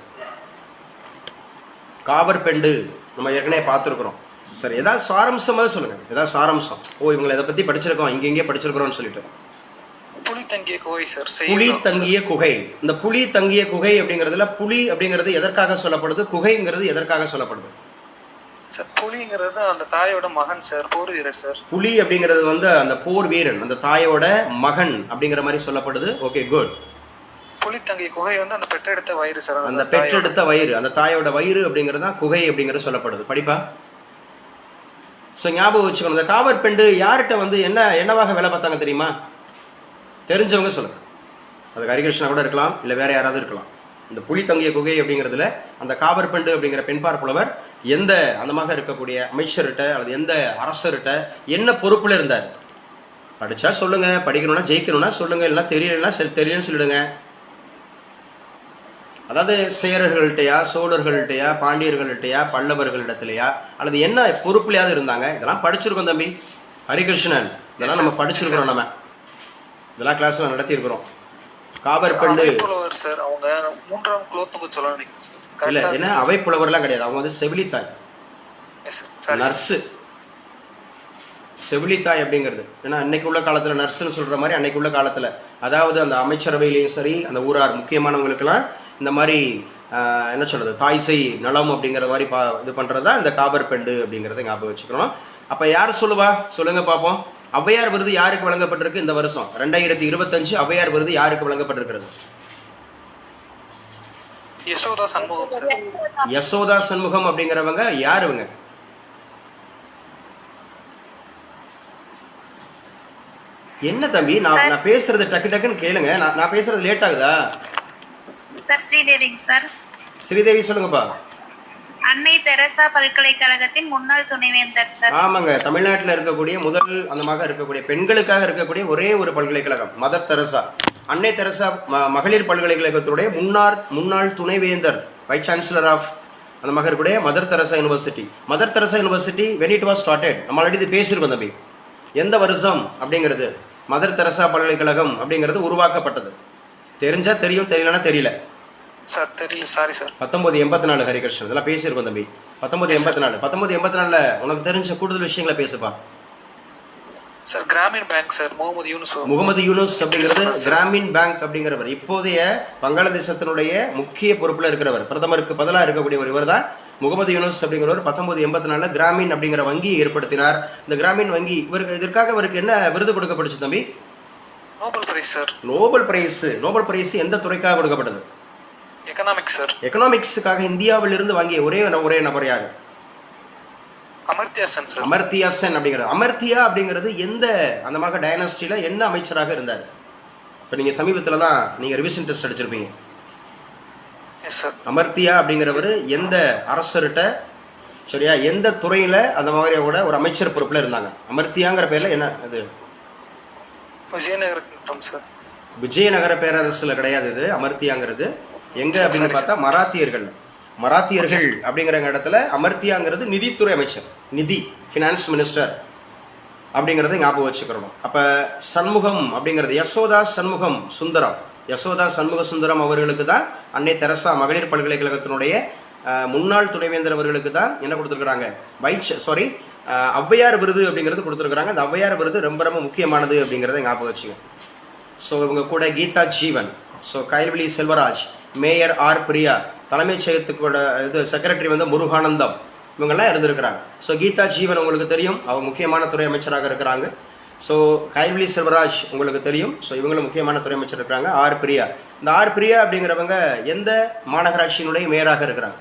காவர் பெண்டு நம்ம ஏற்கனவே பார்த்துருக்குறோம். சரி, ஏதாவது சாராம்சமாக சொல்லுங்கள். ஏதாவது சாராம்சம். இவங்களை இதை பற்றி படிச்சிருக்கோம், இங்கே படிச்சிருக்கிறோம்னு சொல்லிட்டு. புலி தங்கிய குகை சார். புலி தங்கிய குகை. இந்த புலி தங்கிய குகை அப்படிங்கிறதுல புலி அப்படிங்கிறது எதற்காக சொல்லப்படுது? குகைங்கிறது எதற்காக சொல்லப்படுது? சார், புலிங்கிறது அந்த தாயோட மகன் சார், போர் வீரர் சார். புலி அப்படிங்கிறது வந்து அந்த போர் வீரன், அந்த தாயோட மகன் அப்படிங்கிற மாதிரி சொல்லப்படுது. Okay, good. புலி தங்கிய குகை வந்து அந்த பெற்றெடுத்த வயிறு சார். அந்த பெற்றெடுத்த வயிறு, அந்த தாயோட வயிறு அப்படிங்கிறது தான் குகை அப்படிங்கிறது சொல்லப்படுது. படிப்பா. ஸோ ஞாபகம் வச்சுக்கணும். இந்த காவர் பெண்டு யார்கிட்ட வந்து என்னவாக வேலை பார்த்தாங்க தெரியுமா? தெரிஞ்சவங்க சொல்லுங்க. அது ஹரிகிருஷ்ணா கூட இருக்கலாம், இல்லை வேற யாராவது இருக்கலாம். இந்த புலி தங்கிய குகை அப்படிங்கிறதுல அந்த காவர் பெண்டு அப்படிங்கிற பெண்பார் புலவர் எந்த அந்தமாக இருக்கக்கூடிய அமைச்சர்கிட்ட அல்லது எந்த அரசர்கிட்ட என்ன பொறுப்புல இருந்தார்? படிச்சா சொல்லுங்க, படிக்கணும்னா ஜெயிக்கணும்னா சொல்லுங்க, இல்லைன்னா தெரியலன்னா தெரியலன்னு சொல்லிடுங்க. அதாவது சேரர்கள்ட்டையா, சோழர்கள்ட்டையா, பாண்டியர்கள்ட்டையா, பல்லவர்களிடத்துலையா, அல்லது என்ன பொறுப்புலையாவது இருந்தாங்க? இதெல்லாம் படிச்சிருக்கோம் தம்பி ஹரிகிருஷ்ணன். இதெல்லாம் நம்ம படிச்சிருக்கிறோம், நம்ம இதெல்லாம் கிளாஸ்ல நடத்தியிருக்கிறோம். காவர் பெண்டு சார் அவங்க 3ஆம் குலோத்துங்க சோழன் இல்ல, என்ன அவை புலவர்லாம் கிடையாது. அவங்க வந்து செவிலித்தாய், நர்ஸு. செவிலித்தாய் அப்படிங்கிறது ஏன்னா அன்னைக்கு உள்ள காலத்துல நர்ஸுன்னு சொல்ற மாதிரி அன்னைக்கு உள்ள காலத்துல, அதாவது அந்த அமைச்சரவையிலையும் சரி, அந்த ஊரார் முக்கியமானவங்களுக்கெல்லாம் இந்த மாதிரி என்ன சொல்றது, தாய்சை நலம் அப்படிங்கிற மாதிரி இது பண்றதா இந்த காவர் பெண்டு அப்படிங்கிறத ஞாபகம் வச்சுக்கணும். அப்ப யார் சொல்லுவா? சொல்லுங்க பார்ப்போம். ஔவையார் விருது யாருக்கு வழங்கப்பட்டிருக்கு இந்த வருஷம்? 2025 ஔவையார் விருது யாருக்கு வழங்கப்பட்டிருக்கிறது? யசோதா சண்முகம் சார். யசோதா சண்முகம் அப்படிங்கிறவங்க யாருங்க? என்ன தம்பி, நான் பேசுறது டக்கு டக்குன்னு கேளுங்க. நான் பேசுறது லேட் ஆகுதா? Sir ஸ்ரீதேவிங்க sir. ஸ்ரீதேவி சொல்லுங்கப்பா. அன்னை தெரசா பல்கலைக்கழகத்தின் முன்னாள் துணைவேந்தர் சார். ஆமாங்க, தமிழ்நாட்டில் இருக்கக்கூடிய முதல் அந்தமாக இருக்கக்கூடிய பெண்களுக்காக இருக்கக்கூடிய ஒரே ஒரு பல்கலைக்கழகம் மதர் தெரசா. அன்னை தெரசா மகளிர் பல்கலைக்கழகத்துடைய முன்னாள் துணைவேந்தர், வைஸ் சான்சலர் ஆஃப் அந்த மாதிரி இருக்கக்கூடிய Mother Teresa University. Mother Teresa University when it was started, நம்ம ஆல்ரெடி இது பேசியிருக்கோம் தம்பி. எந்த வருஷம் அப்படிங்கிறது மதர் தெரசா பல்கலைக்கழகம் அப்படிங்கிறது உருவாக்கப்பட்டது? தெரிஞ்சா தெரியும், தெரியலன்னா தெரியல சார். தெரியல, சாரி சார். 1984 ஹரிகிருஷ்ணன். இதெல்லாம் பேசியிருக்கோம் தம்பி. 1984 உனக்கு தெரிஞ்ச கூடுதல் விஷயங்களை பேசுப்பா. Sir Grameen bank sir, Muhammad Yunus அப்படிங்கிறது கிராமின் பேங்க் அப்படிங்கிறவர் இப்போதைய வங்காளதேசத்தினுடைய முக்கிய பொறுப்புல இருக்கிறவர், பிரதமருக்கு பதிலாக இருக்கக்கூடிய ஒருவர் தான் முகமது யூனுஸ் அப்படிங்கிறவர். 1984 கிராமின் அப்படிங்கிற வங்கியை ஏற்படுத்தினார். இந்த கிராமின் வங்கி இதற்காக இவருக்கு என்ன விருது கொடுக்கப்பட்டுச்சு தம்பி? Nobel prize sir. Nobel prize எந்த துறைக்காக கொடுக்கப்பட்டது? Economics sir. எக்கனாமிக்ஸுக்காக இந்தியாவிலிருந்து வாங்கிய ஒரே நபர் யார்? அமர்த்தியா சென் சார். அமர்த்தியா சென் அப்படிங்கிறது. அமர்த்தியா அப்படிங்கிறது எந்த அந்த மாதிரி டைனஸ்டியில் என்ன அமைச்சராக இருந்தார்? இப்போ நீங்கள் சமீபத்தில் தான் நீங்கள் ரிவிஷன் டெஸ்ட் அடிச்சிருப்பீங்க. Yes sir. அமர்த்தியா அப்படிங்கிறவர் எந்த அரசர்கிட்ட சரியா எந்த துறையில் அந்த மாதிரியோட ஒரு அமைச்சர் பொறுப்பில் இருந்தாங்க? அமர்த்தியாங்கிற பேரில் என்ன அது? Vijayanagara kingdom sir. விஜயநகர பேரரசில் கிடையாது இது. அமர்த்தியாங்கிறது எங்கே அப்படின்னு பார்த்தா மராத்தியர்கள் அப்படிங்கிற இடத்துல அமர்த்தியாங்கிறது நிதித்துறை அமைச்சர், ஃபினான்ஸ் மினிஸ்டர் அப்படிங்கிறத ஞாபகம் வச்சுக்கிறோம். அப்போ சண்முகம் அப்படிங்கிறது யசோதா சண்முக சுந்தரம் அவர்களுக்கு தான் அன்னை தெரசா மகளிர் பல்கலைக்கழகத்தினுடைய முன்னாள் துணைவேந்தர் அவர்களுக்கு தான் என்ன கொடுத்துருக்குறாங்க? ஔவையார் விருது அப்படிங்கிறது கொடுத்துருக்குறாங்க. அந்த ஔவையார் விருது ரொம்ப ரொம்ப முக்கியமானது அப்படிங்கிறத ஞாபகம் வச்சுங்க. ஸோ இவங்க கூட கீதா ஜீவன், கைல்விழி செல்வராஜ், மேயர் ஆர் பிரியா, தலைமைச் செயலகத்துக்கூட செக்ரட்டரி முருகானந்தம், இவங்கெல்லாம் இருந்திருக்கிறாங்க. ஸோ கீதா ஜீவன் உங்களுக்கு தெரியும், அவங்க முக்கியமான துறை அமைச்சராக இருக்கிறாங்க. ஸோ கைல்விழி செல்வராஜ் உங்களுக்கு தெரியும், ஸோ இவங்களும் முக்கியமான துறை அமைச்சர் இருக்கிறாங்க. ஆர் பிரியா, இந்த ஆர் பிரியா அப்படிங்கிறவங்க எந்த மாநகராட்சியினுடைய மேயராக இருக்கிறாங்க?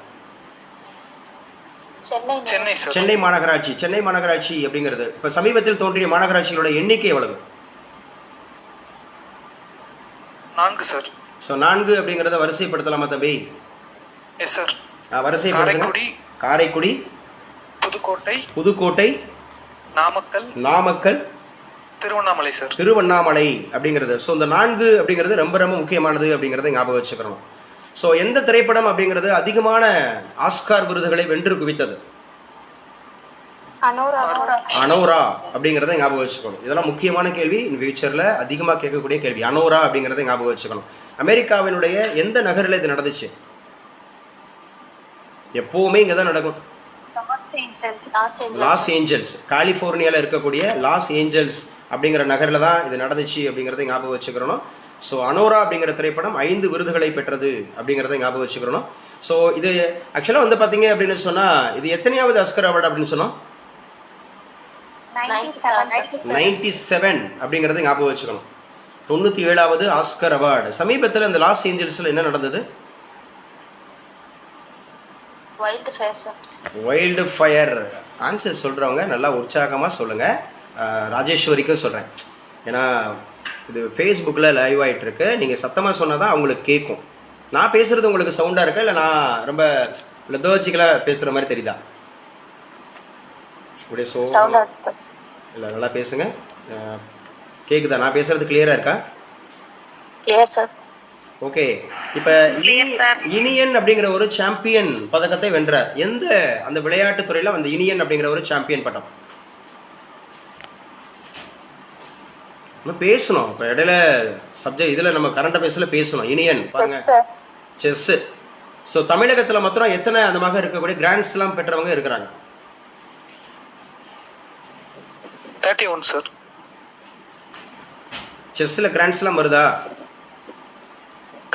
சென்னை மாநகராட்சி அப்படிங்கிறது இப்போ சமீபத்தில் தோன்றிய மாநகராட்சிகளோட எண்ணிக்கை எவ்வளவு? 4 சார். ஸோ 4 அப்படிங்கிறத வரிசைப்படுத்தலாமா தம்பி? Yes sir. வரிசைப்படுத்துங்க. காரைக்குடி, புதுக்கோட்டை, நாமக்கல், திருவண்ணாமலை சார். திருவண்ணாமலை அப்படிங்கிறது. ஸோ இந்த 4 அப்படிங்கிறது ரொம்ப ரொம்ப முக்கியமானது அப்படிங்கிறத ஞாபகம் வச்சுக்கணும். ஸோ எந்த திரைப்படம் அப்படிங்கிறது அதிகமான ஆஸ்கார் விருதுகளை வென்று குவித்தது? அனோரா அப்படிங்கிறத ஞாபகம் வச்சுக்கணும். இதெல்லாம் முக்கியமான கேள்வி, இன் ஃபியூச்சரில் அதிகமாக கேட்கக்கூடிய கேள்வி. அனோரா அப்படிங்கிறத ஞாபகம் வச்சுக்கணும். அமெரிக்காவினுடைய எந்த நகரில் இது நடந்துச்சு? எப்போவுமே இங்கே தான் நடக்கும். லாஸ் ஏஞ்சல்ஸ், கலிஃபோர்னியாவில் இருக்கக்கூடிய லாஸ் ஏஞ்சல்ஸ் அப்படிங்கிற நகரில் தான் இது நடந்துச்சு அப்படிங்கிறத ஞாபகம் வச்சுக்கிறணும். ஸோ அனோரா அப்படிங்கிற திரைப்படம் 5 விருதுகளை பெற்றது அப்படிங்கிறத ஞாபகம் வச்சுக்கிறணும். ஸோ இது ஆக்சுவலாக பார்த்தீங்க அப்படின்னு சொன்னால் இது எத்தனையாவது ஆஸ்கர் அவார்டு அப்படின்னு சொன்னோம்? 97 அப்படிங்கிறத ஞாபகம் வச்சுக்கணும். 97வது ஆஸ்கர் அவார்டு. சமீபத்தில் இந்த லாஸ் ஏஞ்சல்ஸில் என்ன நடந்தது? Wild fire. ஆன்சர் சொல்கிறவங்க நல்லா உற்சாகமாக சொல்லுங்கள். ராஜேஸ்வரிக்கும் சொல்கிறேன், ஏன்னா இது ஃபேஸ்புக்கில் லைவ் ஆகிட்டுருக்கு. நீங்கள் சத்தமாக சொன்னால் தான் அவங்களுக்கு கேட்கும். நான் பேசுகிறது உங்களுக்கு சவுண்டாக இருக்கா, இல்லை நான் ரொம்ப லெதர்ஜிக்கலாக பேசுகிற மாதிரி தெரியுதா? அப்படியே இல்லை, நல்லா பேசுங்க. கேட்குதா? நான் பேசுகிறது கிளியராக இருக்கா? ஓகே. இப்போ இனியன் அப்படிங்கிற ஒரு சாம்பியன் பதக்கத்தை வென்றார். எந்த அந்த விளையாட்டு துறையில் அந்த இனியன் அப்படிங்கிற ஒரு சாம்பியன் பட்டம்? நம்ம பேசணும். இப்போ இடையில சப்ஜெக்ட் இதில் நம்ம கரண்ட் அஃபேர்ஸில் பேசணும். இனியன் செஸ்ஸு. ஸோ தமிழகத்தில் மாத்திரம் எத்தனை அந்த மாதிரி இருக்கக்கூடிய கிராண்ட் ஸ்லாம் பெற்றவங்க இருக்கிறாங்க? 31 சார். செஸ்ஸில் கிராண்ட் ஸ்லாம் வருதா?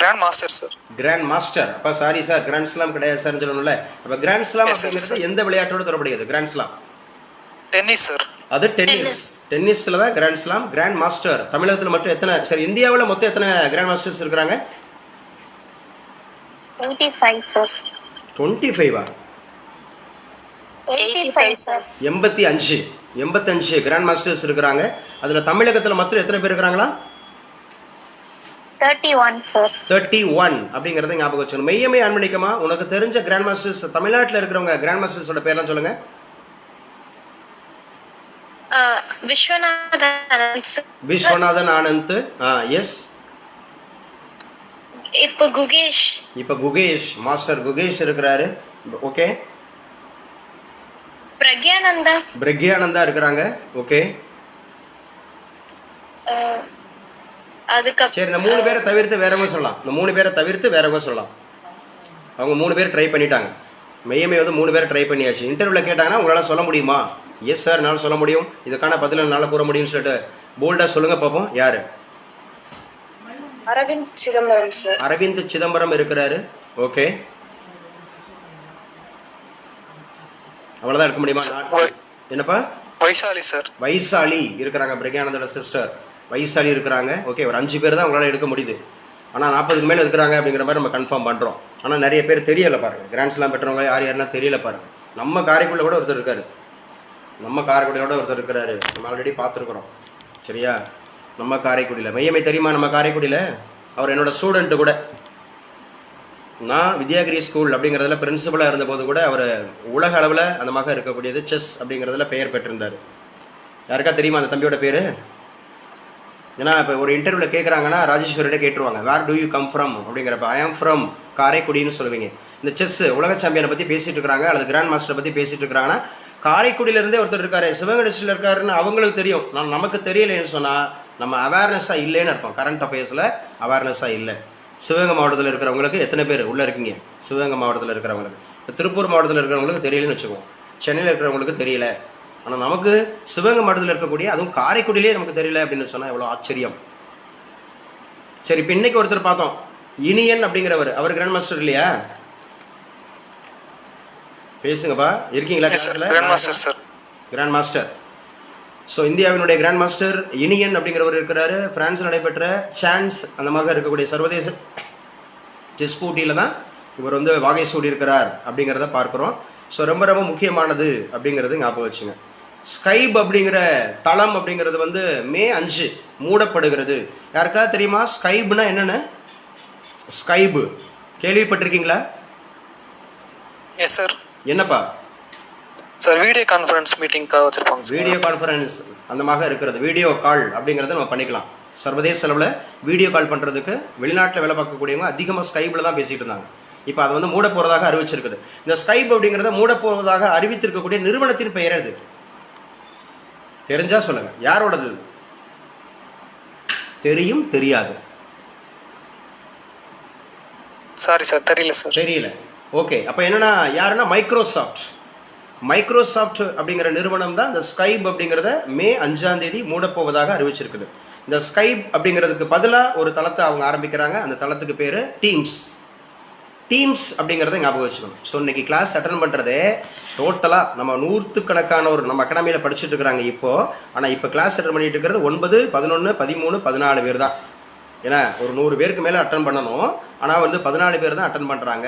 Grand master sir. Grand master. அப்போ சாரி சார், கிராண்ட் ஸ்லாம் கிடையாது சார்னு சொல்லணும்ல. அப்போ கிராண்ட் ஸ்லாம் அப்படிங்கிறது எந்த விளையாட்டோடு தொடர்புடையது? Grand slam tennis sir. அது டென்னிஸில் தான் கிராண்ட் ஸ்லாம். கிராண்ட் மாஸ்டர் தமிழகத்தில் மட்டும் எத்தனை? சரி, இந்தியாவில் மொத்தம் எத்தனை கிராண்ட் மாஸ்டர்ஸ் இருக்கிறாங்க? 25 85 கிராண்ட் மாஸ்டர்ஸ் இருக்கிறாங்க. அதில் தமிழகத்தில் மொத்தம் எத்தனை பேர் இருக்கிறாங்களா? 31 அப்படிங்கிறத ஞாபகம் வச்சுக்கணும். மெய்யமே ஆன்மணிக்கமா உனக்கு தெரிஞ்ச கிராண்ட் மாஸ்டர்ஸ் தமிழ்நாட்டில் இருக்கிறவங்க கிராண்ட் மாஸ்டர்ஸோட பேர்லாம் சொல்லுங்க. விஸ்வநாதன் ஆனந்த். எஸ். இப்போ குகேஷ் மாஸ்டர் குகேஷ் இருக்கிறாரு. ஓகே. பிரக்யானந்தா இருக்கிறாங்க. ஓகே. சரி, இந்த 3 பேரை தவிர்த்து வேறவங்க சொல்லலாம். அவங்க 3 பேர் ட்ரை பண்ணிட்டாங்க. மெய்யமே 3 பேர் ட்ரை பண்ணியாச்சு. இன்டர்வியூவில் கேட்டாங்கன்னா உங்களால் சொல்ல முடியுமா? எஸ் சார், என்னால் சொல்ல முடியும், இதுக்கான பதில் என்னால் கூற முடியும்னு சொல்லிட்டு போல்டாக சொல்லுங்கள் பார்ப்போம். யார்? அரவிந்த் சிதம்பரம் இருக்கிறாரு. ஓகே, அவ்வளோதான் இருக்க முடியுமா? என்னப்பா? வைசாலி சார். வைசாலி இருக்கிறாங்க, பிரக்யானந்தோட சிஸ்டர். வயசாளி இருக்கிறாங்க, ஓகே ஒரு 5 பேர் தான் உங்களால் எடுக்க முடியுது. ஆனால் 40க்கு மேலே இருக்கிறாங்க அப்படிங்கிற மாதிரி நம்ம கன்ஃபார்ம் பண்ணுறோம். ஆனால் நிறைய பேர் தெரியலை பாருங்கள், கிராண்ட் ஸ்லாம் பெற்றவங்க யாரெல்லாம் தெரியல பாருங்கள். நம்ம காரைக்குடியில் கூட ஒருத்தர் இருக்கார், நம்ம காரைக்குடியோட ஒருத்தர் இருக்கிறாரு, நம்ம ஆல்ரெடி பார்த்துருக்குறோம். சரியா? நம்ம காரைக்குடியில் மையமை தெரியுமா? நம்ம காரைக்குடியில் அவர் என்னோடய ஸ்டூடெண்ட்டு கூட. நான் வித்யாகிரி ஸ்கூல் அப்படிங்கிறதுல பிரின்சிபலாக இருந்தபோது கூட அவர் உலக அளவில் அந்த மகன் இருக்கக்கூடியது செஸ் அப்படிங்கிறதுல பெயர் பெற்றிருந்தார். யாருக்கா தெரியுமா அந்த தம்பியோட பேர்? ஏன்னா இப்போ ஒரு இன்டர்வியூவில் கேட்குறாங்கன்னா ராஜேஸ்வரிட்ட கேட்டுருவாங்க, வேர் டூ யூ கம் ஃப்ரம் அப்படிங்கிறப்ப ஐ ஆம் ஃப்ரம் காரைக்குடின்னு சொல்லுவீங்க. இந்த செஸ் உலக சாம்பியனை பற்றி பேசிகிட்டு இருக்கிறாங்க அல்லது கிராண்ட் மாஸ்டரை பற்றி பேசிகிட்டு இருக்கிறாங்கன்னா காரைக்குடியிலேருந்தே ஒருத்தர் இருக்காரு, சிவகங்கை டிஸ்ட்ரிக்டில் இருக்காருன்னு அவங்களுக்கு தெரியும். நமக்கு தெரியலைன்னு சொன்னால் நம்ம அவேர்னஸாக இல்லைன்னு அர்த்தம். கரண்ட் அஃபேர்ஸில் அவேர்னஸாக இல்லை. சிவகங்கை மாவட்டத்தில் இருக்கிறவங்களுக்கு எத்தனை பேர் உள்ளே இருக்கீங்க? சிவகங்கை மாவட்டத்தில் இருக்கிறவங்களுக்கு. இப்போ திருப்பூர் மாவட்டத்தில் இருக்கிறவங்களுக்கு தெரியலன்னு வச்சுக்குவோம், சென்னையில் இருக்கிறவங்களுக்கு தெரியல. ஆனால் நமக்கு சிவகங்கை மாவட்டத்தில் இருக்கக்கூடிய அதுவும் காரைக்குடியிலே நமக்கு தெரியல அப்படின்னு சொன்னால் எவ்வளோ ஆச்சரியம். சரி, இப்போ இன்னைக்கு ஒருத்தர் பார்த்தோம், இனியன் அப்படிங்கிறவர். அவர் கிராண்ட் மாஸ்டர் இல்லையா? பேசுங்கப்பா, இருக்கீங்களா? Grand master. ஸோ இந்தியாவினுடைய கிராண்ட் மாஸ்டர் இனியன் அப்படிங்கிறவர் இருக்கிறாரு. பிரான்ஸில் நடைபெற்ற சான்ஸ் அந்த மாதிரி இருக்கக்கூடிய சர்வதேச செஸ் போட்டியில் தான் இவர் வந்து வாகை சூடி இருக்கிறார் அப்படிங்கிறத பார்க்குறோம். ஸோ ரொம்ப ரொம்ப முக்கியமானது அப்படிங்கிறது ஞாபகம் வச்சுங்க. ஸ்கைப் அப்படிங்கிற தளம் அப்படிங்கிறது வந்து May 5 மூடப்படுகிறது. யாருக்கா தெரியுமா ஸ்கைப்னா என்னென்னு? ஸ்கைப் கேள்விப்பட்டிருக்கீங்களா? Yes sir. என்னப்பா சார், வீடியோ கான்ஃபரன்ஸ் மீட்டிங்காக வச்சுருப்பாங்க. வீடியோ கான்ஃபரன்ஸ் அந்த மாதிரி இருக்கிறது, வீடியோ கால் அப்படிங்கிறத நம்ம பண்ணிக்கலாம். சர்வதேச அளவில் வீடியோ கால் பண்ணுறதுக்கு வெளிநாட்டில் வேலை பார்க்கக்கூடியவங்க அதிகமாக ஸ்கைப்பில் தான் பேசிகிட்டு இருந்தாங்க. இப்போ அது வந்து மூட போகிறதாக அறிவிச்சிருக்குது. இந்த ஸ்கைப் அப்படிங்கிறத மூட போவதாக அறிவித்திருக்கக்கூடிய நிறுவனத்தின் பெயர் எது? தெரிஞ்சா சொல்லுங்க, யாரோடது? தெரியும், தெரியாது? சாரி சார், தெரியல சார். தெரியல. ஓகே, அப்போ என்னன்னா யாருன்னா மைக்ரோசாஃப்ட் அப்படிங்கிற நிறுவனம் தான் இந்த ஸ்கைப் அப்படிங்கிறத May 5 மூடப்போவதாக அறிவிச்சிருக்குது. இந்த ஸ்கைப் அப்படிங்கிறதுக்கு பதிலாக ஒரு தளத்தை அவங்க ஆரம்பிக்கிறாங்க. அந்த தளத்துக்கு பேர் டீம்ஸ் அப்படிங்கிறத ஞாபகம் வச்சுக்கணும். ஸோ இன்னைக்கு கிளாஸ் அட்டன் பண்ணுறதே டோட்டலாக நம்ம 100கணக்கான நம்ம அகாடமியில் படிச்சுட்டு இருக்கிறாங்க இப்போது. ஆனால் இப்போ கிளாஸ் அட்டன் பண்ணிட்டு இருக்கிறது 9, 11, 13, 14 பேர் தான். ஏன்னா ஒரு 100 பேருக்கு மேலே அட்டன் பண்ணணும், ஆனால் வந்து 14 பேர் தான் அட்டன் பண்ணுறாங்க.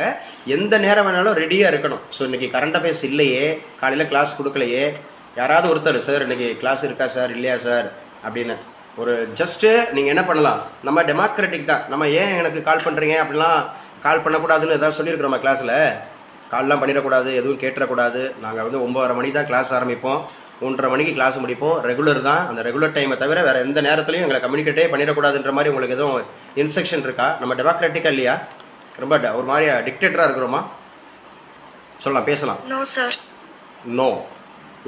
எந்த நேரம் வேணாலும் ரெடியாக இருக்கணும். ஸோ இன்றைக்கி கரண்ட் அஃபேர்ஸ் இல்லையே, காலையில் கிளாஸ் கொடுக்கலையே, யாராவது ஒருத்தர் சார் இன்றைக்கி கிளாஸ் இருக்கா சார், இல்லையா சார் அப்படின்னு ஒரு ஜஸ்ட்டு நீங்கள் என்ன பண்ணலாம், நம்ம டெமோக்ராட்டிக் தான். நம்ம ஏன் எனக்கு கால் பண்ணுறீங்க அப்படிலாம் கால் பண்ணக்கூடாதுன்னு எதாவது சொல்லியிருக்கிறோம் கிளாஸில். கால்லாம் பண்ணிடக்கூடாது, எதுவும் கேட்டுறக்கூடாது. நாங்கள் வந்து 9:30 மணி தான் கிளாஸ் ஆரம்பிப்போம், 1:30 மணிக்கு கிளாஸ் முடிப்போம். ரெகுலர் தான். அந்த ரெகுலர் டைமை தவிர வேறு எந்த நேரத்துலையும் எங்களை கம்யூனிகேட்டே பண்ணிடக்கூடாதுன்ற மாதிரி உங்களுக்கு எதுவும் இன்ஸ்ட்ரக்ஷன் இருக்கா? நம்ம டெமோக்ராட்டிக்காக இல்லையா? ரொம்ப ஒரு மாதிரியா டிக்டேட்டராக இருக்கிறோமா? சொல்லலாம், பேசலாம். No sir. நோ.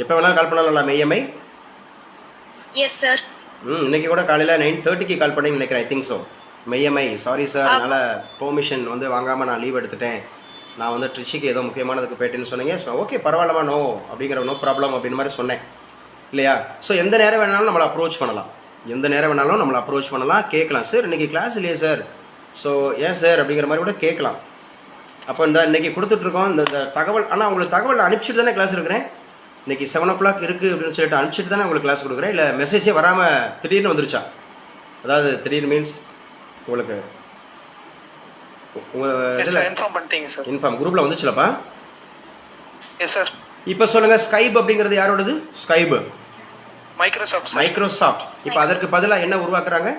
எப்போ வேணாலும் கால் பண்ணலாம் மெய்யமை? Yes sir. இன்னைக்கு கூட காலையில் 9:30க்கு கால் பண்ணி நினைக்கிறேன். I think so. Meyyammai, sorry sir, அதனால் பெர்மிஷன் வந்து வாங்காமல் நான் லீவ் எடுத்துட்டேன், நான் வந்து ட்ரிச்சிக்கு ஏதோ முக்கியமானதுக்கு போயிட்டேன்னு சொன்னீங்க. ஸோ ஓகே பரவாயில்லமா, நோ அப்படிங்கிற நோ ப்ராப்ளம் அப்படின்னு மாதிரி சொன்னேன் இல்லையா? ஸோ எந்த நேரம் வேணாலும் நம்மளை அப்ரோச் பண்ணலாம், கேட்கலாம். சார் இன்றைக்கி கிளாஸ் இல்லையே சார், ஸோ ஏன் சார் அப்படிங்கிற மாதிரி கூட கேட்கலாம். அப்போ இந்த இன்றைக்கி கொடுத்துட்ருக்கோம் இந்த தகவல். ஆனால் உங்களுக்கு தகவல் அனுப்பிச்சிட்டு தானே கிளாஸ் எடுக்கிறேன். இன்றைக்கி 7 o'clock இருக்குது அப்படின்னு சொல்லிட்டு அனுப்பிச்சிட்டு தானே உங்களுக்கு கிளாஸ் கொடுக்குறேன். இல்லை மெசேஜே வராமல் திடீர்னு வந்துருச்சா? அதாவது திடீர்னு மீன்ஸ் உங்களுக்கு இன்ஃபார்ம் குரூப்பில் வந்துச்சுலப்பா? Yes sir. இப்போ சொல்லுங்கள், ஸ்கைப் அப்படிங்கிறது யாரோடது? Skype Microsoft. இப்போ அதற்கு பதிலாக என்ன உருவாக்குறாங்க?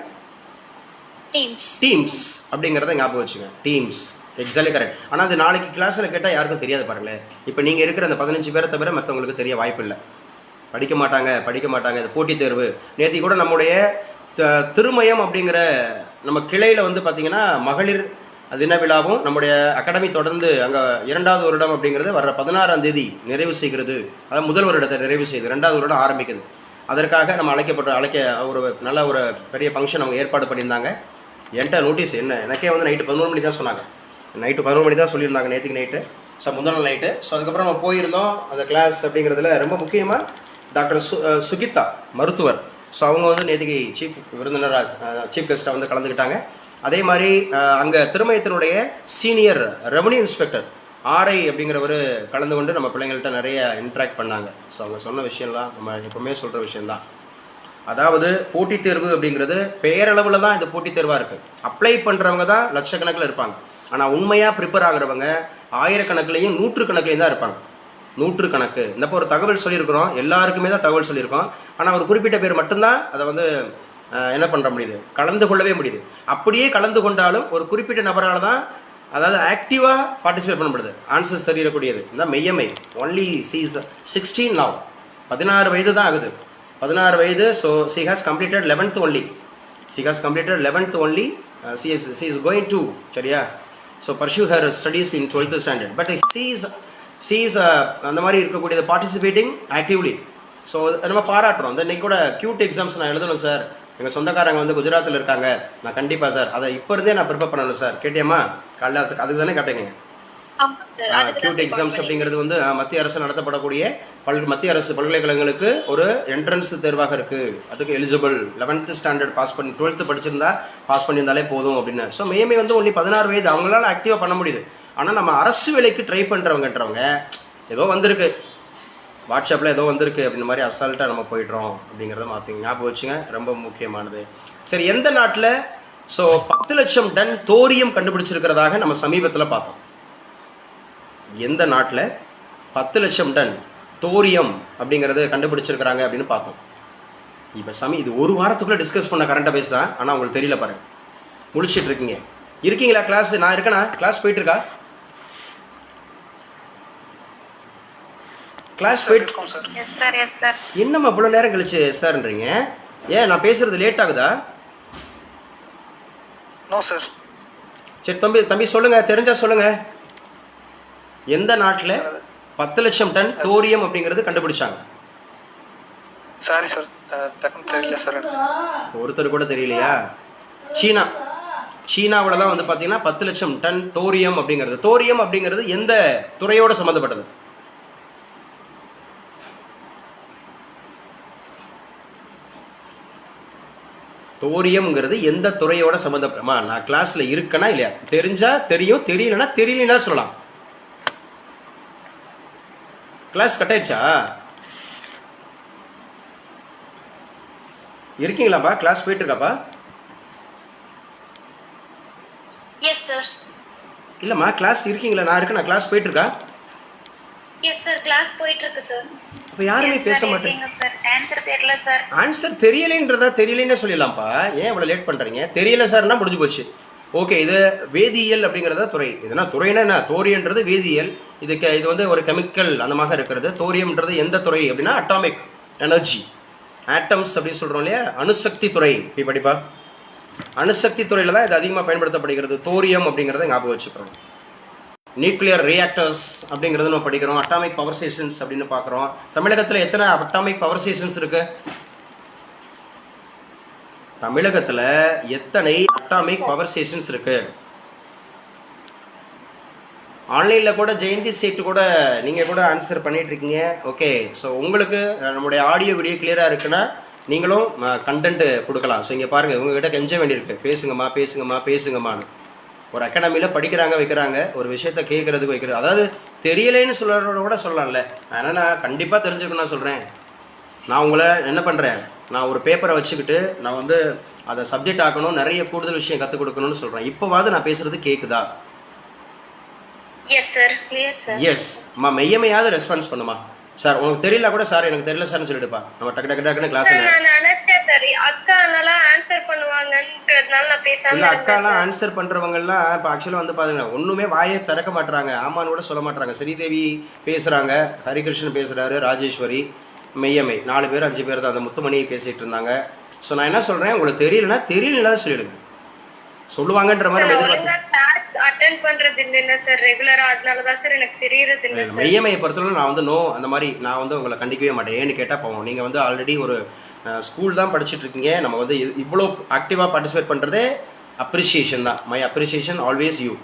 டீம்ஸ் அப்படிங்கிறத ஞாபகம் வச்சுங்க. Teams exactly correct. ஆனால் அது நாளைக்கு கிளாஸில் கேட்டால் யாருக்கும் தெரியாது பாருங்களேன். இப்போ நீங்கள் இருக்கிற அந்த 15 பேரை தவிர மற்றவங்களுக்கு தெரிய வாய்ப்பு இல்லை. படிக்க மாட்டாங்க. இது போட்டித் தேர்வு. நேற்று கூட நம்முடைய திருமயம் அப்படிங்கிற நம்ம கிளையில் வந்து பார்த்திங்கன்னா மகளிர் தின விழாவும் நம்முடைய அகாடமி தொடர்ந்து அங்கே 2வது வருடம் அப்படிங்கிறது வர்ற 16ஆம் தேதி நிறைவு செய்கிறது. அதாவது முதல் வருடத்தை நிறைவு செய்யுது, 2வது வருடம் ஆரம்பிக்குது. அதற்காக நம்ம ஒரு நல்ல ஒரு பெரிய ஃபங்க்ஷன் அவங்க ஏற்பாடு பண்ணியிருந்தாங்க. என்கிட்ட நோட்டீஸ் எனக்கே வந்து நைட்டு 11 மணி தான் சொன்னாங்க. நைட்டு 11 மணி தான் சொல்லியிருந்தாங்க நேற்றுக்கு நைட்டு. ஸோ முந்தின நாள் நைட்டு. ஸோ அதுக்கப்புறம் நம்ம போயிருந்தோம். அந்த கிளாஸ் அப்படிங்கிறதுல ரொம்ப முக்கியமாக டாக்டர் சுகிதா மருத்துவர். ஸோ அவங்க வந்து நேற்றுக்கு சீஃப் கெஸ்ட்டாக வந்து கலந்துக்கிட்டாங்க. அதே மாதிரி அங்கே திருமயத்தினுடைய சீனியர் ரெவன்யூ இன்ஸ்பெக்டர் ஆர்ஐ அப்படிங்கிறவர் கலந்து கொண்டு நம்ம பிள்ளைங்கள்ட்ட நிறைய இன்ட்ராக்ட் பண்ணாங்க. ஸோ அவங்க சொன்ன விஷயம்லாம் நம்ம எப்போவுமே சொல்கிற விஷயந்தான். அதாவது போட்டித் தேர்வு அப்படிங்கிறது பேரளவில் தான் இது போட்டித் தேர்வாக இருக்குது. அப்ளை பண்ணுறவங்க தான் லட்சக்கணக்கில் இருப்பாங்க. ஆனால் உண்மையாக ப்ரிப்பேர் ஆகிறவங்க ஆயிரக்கணக்கிலையும் நூற்றுக்கணக்கிலையும் தான் இருப்பாங்க. நூற்றுக்கணக்கு. இந்தப்போ ஒரு தகவல் சொல்லியிருக்கிறோம், எல்லாருக்குமே தான் தகவல் சொல்லியிருக்கோம். ஆனால் ஒரு குறிப்பிட்ட பேர் மட்டும்தான் அதை வந்து என்ன பண்ணுற முடியுது, கலந்து கொள்ளவே முடியுது. அப்படியே கலந்து கொண்டாலும் ஒரு குறிப்பிட்ட நபரால் தான் அதாவது ஆக்டிவாக பார்ட்டிசிபேட் பண்ண முடியுது, ஆன்சர்ஸ் தெரியக்கூடியது. இந்த மெய்யமை ஒன்லி சீஸ் 16 now, 16 வயது தான் ஆகுது, 16 வயது. So she has completed 11th only. She has completed 11th only. She is going to, சரியா, so pursue her studies in 12th standard. But she is அந்த மாதிரி இருக்கக்கூடியது பார்ட்டிசிபேட்டிங் ஆக்டிவ்லி. ஸோ நம்ம பாராட்டுறோம். இந்த இன்றைக்கி கூட கியூட் எக்ஸாம்ஸ் நான் எழுதணும் சார், எங்கள் சொந்தக்காரங்க வந்து குஜராத்தில் இருக்காங்க, நான் கண்டிப்பாக சார் அதை இப்போ இருந்தே நான் ப்ரிப்பேர் பண்ணணும் சார். கேட்டியம்மா காலைல அதுக்கு தானே கேட்டீங்க. கியூட் எக்ஸாம்ஸ் அப்படிங்கிறது வந்து மத்திய அரசு நடத்தப்படக்கூடிய மத்திய அரசு பல்கலைக்கழகங்களுக்கு ஒரு என்ட்ரன்ஸ் தேர்வாக இருக்குது. அதுக்கு எலிஜிபிள் 11th standard பாஸ் பண்ணி 12th படிச்சிருந்தா பாஸ் பண்ணியிருந்தாலே போதும் அப்படின்னு. ஸோ மெய்யமை வந்து ஒன்லி 16 வயது, அவங்களால ஆக்டிவாக பண்ண முடியுது. ஆனால் நம்ம அரசு வேலைக்கு ட்ரை பண்ணுறவங்கன்றவங்க ஏதோ வந்திருக்கு, வாட்ஸ்அப்பில் ஏதோ வந்திருக்கு அப்படின்ற மாதிரி அசால்ட்டாக நம்ம போய்ட்றோம் அப்படிங்கிறத மாற்றிங்க, ஞாபகம் வச்சுங்க, ரொம்ப முக்கியமானது. சரி, எந்த நாட்டில் ஸோ 10 லட்சம் டன் தோரியம் கண்டுபிடிச்சிருக்கிறதாக நம்ம சமீபத்தில் பார்த்தோம். எந்த நாட்டில் 10 லட்சம் டன் தோரியம் அப்படிங்கிறது கண்டுபிடிச்சிருக்கிறாங்க அப்படின்னு பார்த்தோம். இப்போ இது ஒரு வாரத்துக்குள்ளே டிஸ்கஸ் பண்ண கரண்ட் அஃபேர்ஸ் தான். ஆனால் உங்களுக்கு தெரியல பாருங்க, முழிச்சிட்டு இருக்கீங்களா? கிளாஸ் நான் இருக்கேனா? கிளாஸ் போயிட்டு இருக்கா? கிளாஸ் போயிட்டு சார். என்னம்மா இவ்வளோ நேரம் கழிச்சு சார்ன்றீங்க? ஏன் நான் பேசுறது லேட் ஆகுதா? No sir. சரி தம்பி சொல்லுங்க, தெரிஞ்சா சொல்லுங்க. எந்த நாட்டில் 10 லட்சம் டன் தோரியம் அப்படிங்கிறது கண்டுபிடிச்சாங்க? சாரி சார், டக்குன்னு தெரியல சார். ஒருத்தர் கூட தெரியலையா? சீனாவில் தான் வந்து பார்த்தீங்கன்னா 10 லட்சம் டன் தோரியம் அப்படிங்கிறது. தோரியம் அப்படிங்கிறது எந்த துறையோட சம்மந்தப்பட்டது? தோரியம்ங்கிறது எந்த துறையோட சம்மந்தப்பட்டமா? நான் கிளாஸ்ல இருக்கேனா இல்லையா? தெரிஞ்சா தெரியும், தெரியலனா தெரியலனா சொல்லலாம். கிளாஸ் கட் ஆயிடுச்சா? இருக்கீங்களாப்பா? கிளாஸ் போயிட்டு இருக்காப்பா? Yes sir. இல்லம்மா, கிளாஸ் இருக்கீங்களா? நான் இருக்கேன், கிளாஸ் போயிட்டு இருக்கா? எஸ் சார், கிளாஸ் போயிட்டு இருக்கு சார். அப்ப யாருமே பேச மாட்டேங்க. ஆன்சர் தெரியல சார். ஆன்சர் தெரியலன்றதா தெரியலன்னு சொல்லலாம்ப்பா. ஏன் இவ்வளோ லேட் பண்ணுறீங்க? தெரியல சார்னா முடிஞ்சு போச்சு. ஓகே, இது வேதியியல் அப்படிங்கிறத துறை. இதுனா துறைனா என்ன? தோரியன்றது வேதியியல். இது வந்து ஒரு கெமிக்கல் அந்த மாதிரி இருக்கிறது. தோரியம்ன்றது எந்த துறை அப்படின்னா அட்டாமிக் எனர்ஜி, ஆட்டம்ஸ் அப்படின்னு சொல்கிறோம் இல்லையா, அணுசக்தி துறை. இப்படி படிப்பா, அணுசக்தி துறையில் தான் இது அதிகமாக பயன்படுத்தப்படுகிறது. தோரியம் அப்படிங்கிறத ஞாபகம் வச்சுக்கிறோம். நியூக்ளியர் ரியாக்டர்ஸ் அப்படிங்கிறது நம்ம படிக்கிறோம். அட்டாமிக் பவர் ஸ்டேஷன்ஸ் அப்படின்னு பார்க்குறோம். தமிழகத்தில் எத்தனை அட்டாமிக் பவர் ஸ்டேஷன்ஸ் இருக்கு? தமிழகத்தில் எத்தனை அட்டாமிக் பவர் ஸ்டேஷன்ஸ் இருக்கு? ஆன்லைனில் கூட ஜெயந்தி சேட்டு கூட நீங்கள் கூட ஆன்சர் பண்ணிட்டு இருக்கீங்க. ஓகே, ஸோ உங்களுக்கு நம்முடைய ஆடியோ வீடியோ கிளியராக இருக்குன்னா நீங்களும் கண்டென்ட் கொடுக்கலாம். ஸோ இங்கே பாருங்கள், உங்ககிட்ட கெஞ்ச வேண்டியிருக்கு, பேசுங்கம்மான்னு. ஒரு அகாடமியில் படிக்கிறாங்க, வைக்கிறாங்க, ஒரு விஷயத்த கேட்குறதுக்கு வைக்கிறது. அதாவது தெரியலைன்னு சொல்கிறத கூட சொல்லலாம்ல. ஆனால் நான் கண்டிப்பாக தெரிஞ்சுக்கணும் நான் சொல்கிறேன். நான் உங்களை என்ன பண்ணுறேன், நான் ஒரு பேப்பரை வச்சுக்கிட்டு நான் வந்து அதை சப்ஜெக்ட் ஆக்கணும், நிறைய கூடுதல் விஷயம் கற்றுக் கொடுக்கணும்னு சொல்கிறேன். இப்போவாது நான் பேசுகிறது கேட்குதா? S sir. எஸ் அம்மா, மெய்யமையாவது ரெஸ்பான்ஸ் பண்ணுமா? சார் உங்களுக்கு தெரியல கூட, சார் எனக்கு தெரியல சார்னு சொல்லிடுப்பா. நம்ம டக்குன்னு கிளாஸ் அக்காலாம் ஆன்சர் பண்ணுவாங்கன்றதுனால நான் பேசாம இல்லை, அக்காலாம் ஆன்சர் பண்ணுறவங்கலாம் இப்போ ஆக்சுவலாக வந்து பாருங்க, ஒன்றுமே வாயை திறக்க மாட்டுறாங்க, ஆமான்னு கூட சொல்ல மாட்டுறாங்க. ஸ்ரீதேவி பேசுகிறாங்க, ஹரிகிருஷ்ணன் பேசுகிறாரு, ராஜேஸ்வரி, மெய்யமை 4 பேர் 5 பேர் தான். அந்த முத்துமணி பேசிகிட்டு இருந்தாங்க. ஸோ நான் என்ன சொல்கிறேன், உங்களுக்கு தெரியலன்னா சொல்லிடுங்க, சொல்லுவாங்கன்ற மாதிரி. கிளாஸ் அட்டெண்ட் பண்றது இல்ல சார் ரெகுலரா, அதனால தான் சார் எனக்கு தெரியறது இல்ல சார். மெய்யமையை பொறுத்தவரை நான் வந்து அந்த மாதிரி நான் வந்து உங்களை கண்டிக்கவே மாட்டேன். ஏன்னு கேட்டால் போவோம், நீங்கள் வந்து ஆல்ரெடி ஒரு ஸ்கூல் தான் படிச்சுட்டு இருக்கீங்க. நம்ம வந்து இவ்வளோ ஆக்டிவாக பார்ட்டிசிபேட் பண்ணுறதே அப்ரிஷியேஷன் தான். My appreciation always you.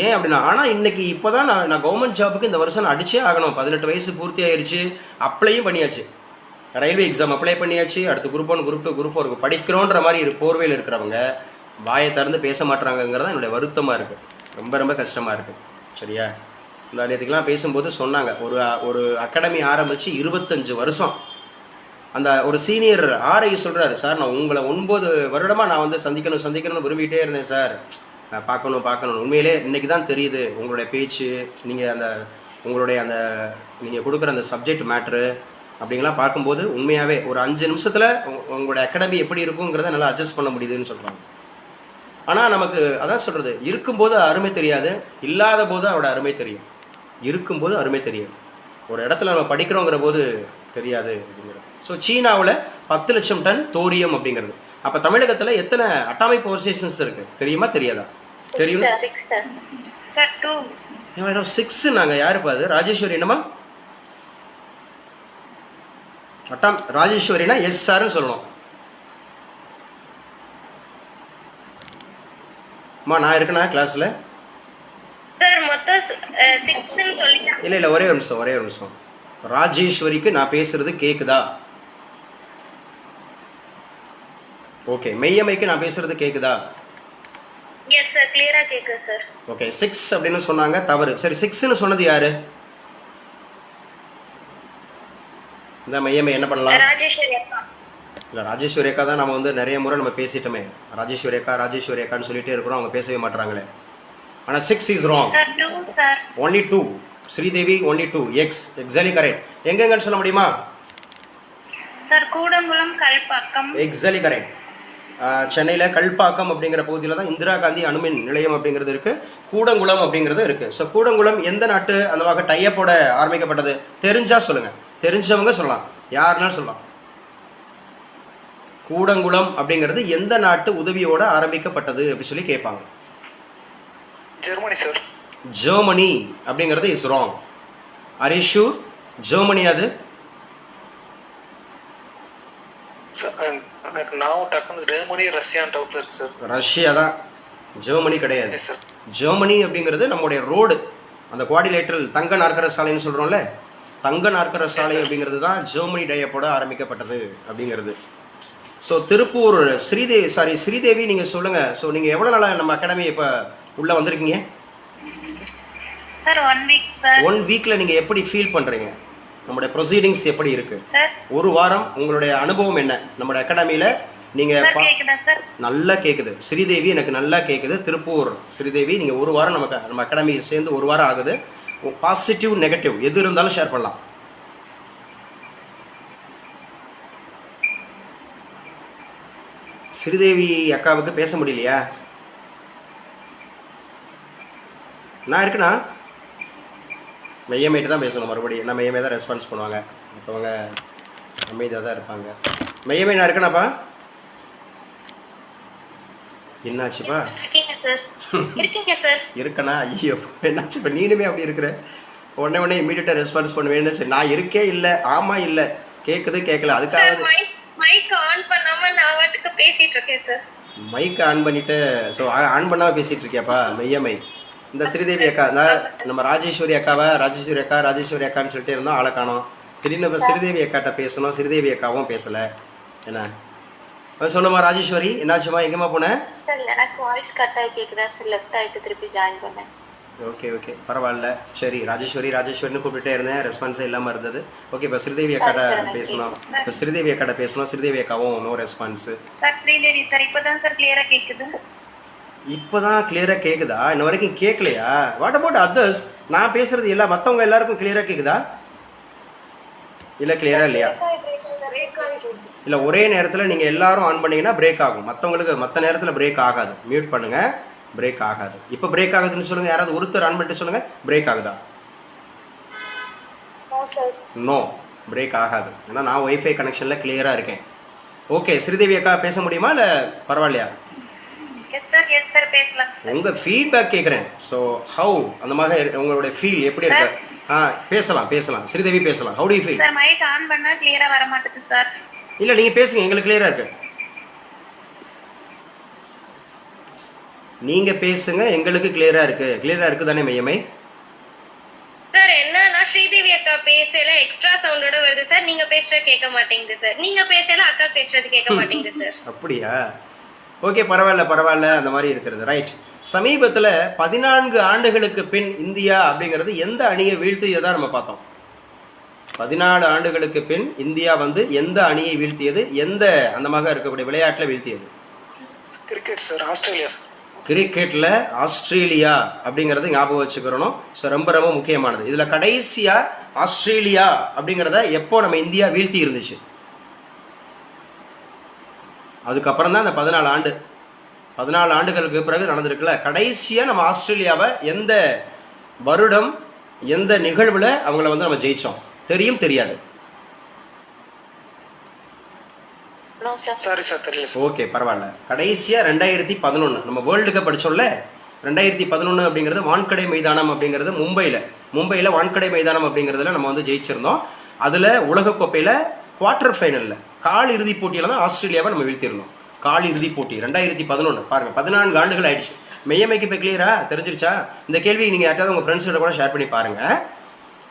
ஏன் அப்படின்னா, ஆனால் இன்னைக்கு இப்போ தான் நான் கவர்மெண்ட் ஜாபுக்கு இந்த வருஷம் நான் அடிச்சே ஆகணும். 18 வயசு பூர்த்தி ஆயிடுச்சு, அப்ளையும் பண்ணியாச்சு, ரயில்வே எக்ஸாம் அப்ளை பண்ணியாச்சு. அடுத்து குரூப் 1, குரூப் 2, குரூப் 4 படிக்கிறோன்ற மாதிரி போர்வையில் இருக்கிறவங்க வாயை திறந்து பேச மாட்டுறாங்கிறதான் என்னுடைய வருத்தமாக இருக்குது. ரொம்ப கஷ்டமாக இருக்குது. சரியா? இந்த நேற்றுக்கெலாம் பேசும்போது சொன்னாங்க, ஒரு அகாடமி ஆரம்பித்து 25 வருஷம் அந்த ஒரு சீனியர் ஆர்ஐ சொல்கிறாரு, சார் நான் உங்களை 9 வருடமாக நான் வந்து சந்திக்கணும்னு விரும்பிகிட்டே இருந்தேன் சார், பார்க்கணும் உண்மையிலே இன்றைக்கி தான் தெரியுது உங்களுடைய பேச்சு, நீங்கள் நீங்கள் கொடுக்குற அந்த சப்ஜெக்ட் மேட்ரு அப்படிங்கலாம் பார்க்கும்போது உண்மையாகவே ஒரு 5 நிமிஷத்தில் உங்களுடைய அகாடமி எப்படி இருக்குங்கிறத நல்லா அட்ஜஸ்ட் பண்ண முடியுதுன்னு சொல்கிறாங்க. ஆனால் நமக்கு அதான் சொல்கிறது, இருக்கும்போது அருமை தெரியாது, இல்லாத போது அவரோட அருமை தெரியும். இருக்கும்போது அருமை தெரியும், ஒரு இடத்துல நம்ம படிக்கிறோங்கிற போது தெரியாது அப்படிங்கிறது. ஸோ சீனாவில் 10 லட்சம் டன் தோரியம் அப்படிங்கிறது. அப்போ தமிழகத்தில் எத்தனை அட்டாமிக் பவர் ஸ்டேஷன்ஸ் இருக்குது தெரியுமா தெரியாதா? தெரியும். 6 நாங்கள் யாருப்பா அது? ராஜேஸ்வரி என்னம்மா? ராஜேஸ்வரினா எஸ் சார்னு சொல்லணும். அம்மா நான் இருக்கேனா கிளாஸில்? சார் மொத்தம் 6ன்னு சொல்லிட்டாங்க. இல்லை ஒரே ஒரு நிமிஷம். ராஜேஸ்வரிக்கு நான் பேசுறது கேக்குதா? ஓகே. மெய்யமைக்கு நான் பேசுறது கேக்குதா? எஸ் சார், கிளியரா கேக்குது சார். ஓகே. 6 அப்படின்னு சொன்னாங்க, தவறு. சரி, 6ன்னு சொன்னது யாரு? இந்த மெய்யமை என்ன பண்ணலாம்? ராஜேஸ்வரி அக்கா. இல்லை, ராஜேஸ்வரி அக்கா தான் நம்ம வந்து நிறைய முறை நம்ம பேசிட்டோமே. ராஜேஸ்வரி அக்கான்னு சொல்லிட்டே இருக்கிறோம், அவங்க பேசவே மாட்டாங்களே. ஆனால் 6 is wrong. Sir 2 sir. only 2. Sridevi only 2. Exactly correct. எங்கெங்கன்னு சொல்ல முடியுமா? Sir Koodankulam, Kalpakkam. Exactly correct. சென்னையில் கல்பாக்கம் அப்படிங்கிற பகுதியில் தான் இந்திரா காந்தி அணுமின் நிலையம் அப்படிங்கிறது இருக்குது. கூடங்குளம் அப்படிங்கிறது இருக்குது. ஸோ கூடங்குளம் எந்த நாட்டு அந்த வகை டைப்போட ஆரம்பிக்கப்பட்டது தெரிஞ்சால் சொல்லுங்கள். தெரிஞ்சவங்க சொல்லலாம், யாருனாலும் சொல்லலாம். கூடங்குளம் அப்படிங்கிறது எந்த நாட்டு உதவியோட ஆரம்பிக்கப்பட்டது அப்படி சொல்லி கேட்பாங்க. Germany sir. ஜெர்மனி அப்படிங்கிறது is wrong. Are you sure? Germany அது? நான் டக்குனு ஜெர்மனி ரஷ்யான் டவுட்ல இருக்கு சார். ரஷ்யா தான், ஜெர்மனி கிடையாது. சார் ஜெர்மனி அப்படிங்கிறது நம்முடைய ரோடு, அந்த குவாடிலேட்டரல் தங்க நாற்கர சாலைன்னு சொல்கிறோம்ல, தங்க நாற்கர சாலை அப்படிங்கிறது தான் ஜெர்மனி டைப்போட ஆரம்பிக்கப்பட்டது அப்படிங்கிறது. ஸோ திருப்பூர் ஸ்ரீதேவி நீங்கள் சொல்லுங்கள். ஸோ நீங்கள் எவ்வளோ நாளாக நம்ம அகாடமி இப்போ உள்ளே வந்திருக்கீங்க? Sir 1 week sir. 1 வீக்கில் நீங்கள் எப்படி ஃபீல் பண்ணுறீங்க? நம்முடைய ப்ரொசீடிங்ஸ் எப்படி இருக்குது? சார் ஒரு வாரம் உங்களுடைய அனுபவம் என்ன நம்முடைய அகாடமியில்? நீங்கள் கேக்குதா சார்? நல்லா கேட்குது. ஸ்ரீதேவி எனக்கு நல்லா கேட்குது. திருப்பூர் ஸ்ரீதேவி, நீங்கள் ஒரு வாரம் நம்ம அகாடமி சேர்ந்து 1 வாரம் ஆகுது. பாசிட்டிவ் நெகட்டிவ் எது இருந்தாலும் ஷேர் பண்ணலாம். ஸ்ரீதேவி அக்காவுக்கு பேச முடியலையா? நான் இருக்குண்ணா, மெய்யமைட்டு தான் பேசணும் மறுபடியும். நான் மெய்யமே தான் ரெஸ்பான்ஸ் பண்ணுவாங்க, மற்றவங்க அமைதியாக தான் இருப்பாங்க. மெய்யமே நான் இருக்கேனாப்பா? என்னாச்சுப்பா? இருக்கீங்க சார். இருக்கண்ணா? ஐயோ என்னாச்சு இப்போ நீனுமே அப்படி இருக்கிற? உடனே இமீடியட்டாக ரெஸ்பான்ஸ் பண்ணுவேன்னு. சரி, நான் இருக்கே இல்லை, ஆமாம் இல்லை, கேட்குது கேட்கல, அதுக்காக மைக் ஆன் பண்ணாம நான் வாட்டுக்கு பேசிட்டு இருக்கேன் சார். மைக் ஆன் பண்ணிட்டு, ஸோ ஆன் பண்ணாமல் பேசிகிட்டு இருக்கியாப்பா? மெய்யமை இந்த ஸ்ரீதேவி அக்கா, நம்ம ராஜேஸ்வரி அக்கான்னு சொல்லிட்டே இருந்தோம், ஆளை காணோம். திடீர்னு இப்போ ஸ்ரீதேவி அக்காட்ட பேசணும், ஸ்ரீதேவி அக்காவும் பேசலை. என்ன சொல்லுமா ராஜேஸ்வரி, என்னாச்சுமா, எங்கேம்மா போனேன்? சார் எனக்கு வாய்ஸ் கட் ஆகி கேக்குதா சார், லெஃப்ட் ஆயிட்டு திருப்பி ஜாயின் பண்ணேன். ஓகே பரவாயில்ல. சரி, ராஜேஸ்வரின்னு கூப்பிட்டுட்டே இருந்தேன், ரெஸ்பான்ஸே இல்லாமல் இருந்தது. ஓகே, இப்போ ஸ்ரீதேவி அக்காட்ட பேசணும். ஸ்ரீதேவி அக்காவும் no response. Sir Sridevi sir இப்போதான் சார் கிளியரா கேக்குது. இப்போதான் கிளியராக கேட்குதா? இன்ன வரைக்கும் கேட்கலையா? What about others? நான் பேசுறது எல்லாம் மற்றவங்க எல்லாருக்கும் கிளியராக கேட்குதா? இல்லை கிளியரா இல்லையா? இல்லை, ஒரே நேரத்தில் நீங்கள் எல்லாரும் ஆன் பண்ணிங்கன்னா பிரேக் ஆகும், மற்றவங்களுக்கு மற்ற நேரத்தில் பிரேக் ஆகாது. மியூட் பண்ணுங்கள், பிரேக் ஆகாது. இப்போ பிரேக் ஆகுதுன்னு சொல்லுங்கள். யாராவது ஒருத்தர் ஆன் பண்ணிட்டு சொல்லுங்கள், பிரேக் ஆகுதா? நோ, பிரேக் ஆகாது. ஏன்னா நான் ஒய்ஃபை கனெக்ஷனில் கிளியராக இருக்கேன். ஓகே, ஸ்ரீதேவி அக்கா பேச முடியுமா இல்லை பரவாயில்லையா? எஸ் சார் பேசலாம். உங்கள் ஃபீட்பேக் கேட்குறேன். ஸோ ஹவு அந்த மாதிரி உங்களுடைய ஃபீல் எப்படி இருக்கு? பேசலாம் ஸ்ரீதேவி பேசலாம். How do you feel? Sir mike on பண்ணா கிளியரா வர மாட்டேங்குது சார். இல்லை, நீங்கள் பேசுங்க, எங்களுக்கு கிளியராக இருக்கு. நீங்கள் பேசுங்க, எங்களுக்கு கிளியராக இருக்கு தானே மெய்யமை? சார் என்னன்னா ஸ்ரீதேவி அக்கா பேசல எக்ஸ்ட்ரா சவுண்டோட வருது சார். நீங்க பேசுறது கேட்க மாட்டேங்குது சார். நீங்க பேசல அக்கா பேசுறது கேட்க மாட்டேங்குது சார். அப்படியா? ஓகே, பரவாயில்ல, அந்த மாதிரி இருக்கிறது. ரைட். சமீபத்தில் 14 ஆண்டுகளுக்கு பின் இந்தியா அப்படிங்கிறது எந்த அணியை வீழ்த்தியதான் நம்ம பார்த்தோம். 14 ஆண்டுகளுக்கு பின் இந்தியா வந்து எந்த அணியை வீழ்த்தியது, எந்த அந்தமாக இருக்கக்கூடிய விளையாட்டில் வீழ்த்தியது? Cricket sir, Australia sir. கிரிக்கெட்டில் ஆஸ்திரேலியா அப்படிங்கிறது ஞாபகம் வச்சுக்கிறணும். ஸோ ரொம்ப ரொம்ப முக்கியமானது. இதில் கடைசியாக ஆஸ்திரேலியா அப்படிங்கிறத எப்போ நம்ம இந்தியா வீழ்த்தி இருந்துச்சு? அதுக்கப்புறம் தான் அந்த 14 ஆண்டுகளுக்கு பிறகு நடந்திருக்குல்ல. கடைசியாக நம்ம ஆஸ்திரேலியாவை எந்த வருடம் எந்த நிகழ்வில் அவங்கள வந்து நம்ம ஜெயித்தோம் தெரியும் தெரியாது? No sir. சாரி சார், தெரியல சார். ஓகே, பரவாயில்ல. கடைசியாக 2011 நம்ம வேர்ல்டு கப் படித்தோம்ல. 2011 அப்படிங்கிறது வான்கடை மைதானம் அப்படிங்கிறது மும்பையில் வான்கடை மைதானம் அப்படிங்கிறதுல நம்ம வந்து ஜெயிச்சிருந்தோம். அதில் உலகக்கோப்பையில் குவார்ட்டர் ஃபைனலில் கால் இறுதிப் போட்டியில் தான் ஆஸ்திரேலியாவை நம்ம வீழ்த்தியிருந்தோம். கால் இறுதிப் போட்டி 2011. பாருங்கள், 14 ஆண்டுகள் ஆயிடுச்சு. மெய்யமைக்கு இப்போ கிளியரா தெரிஞ்சிருச்சா? இந்த கேள்வி நீங்கள் யார்ட்டாவது உங்கள் ஃப்ரெண்ட்ஸோட கூட ஷேர் பண்ணி பாருங்கள்.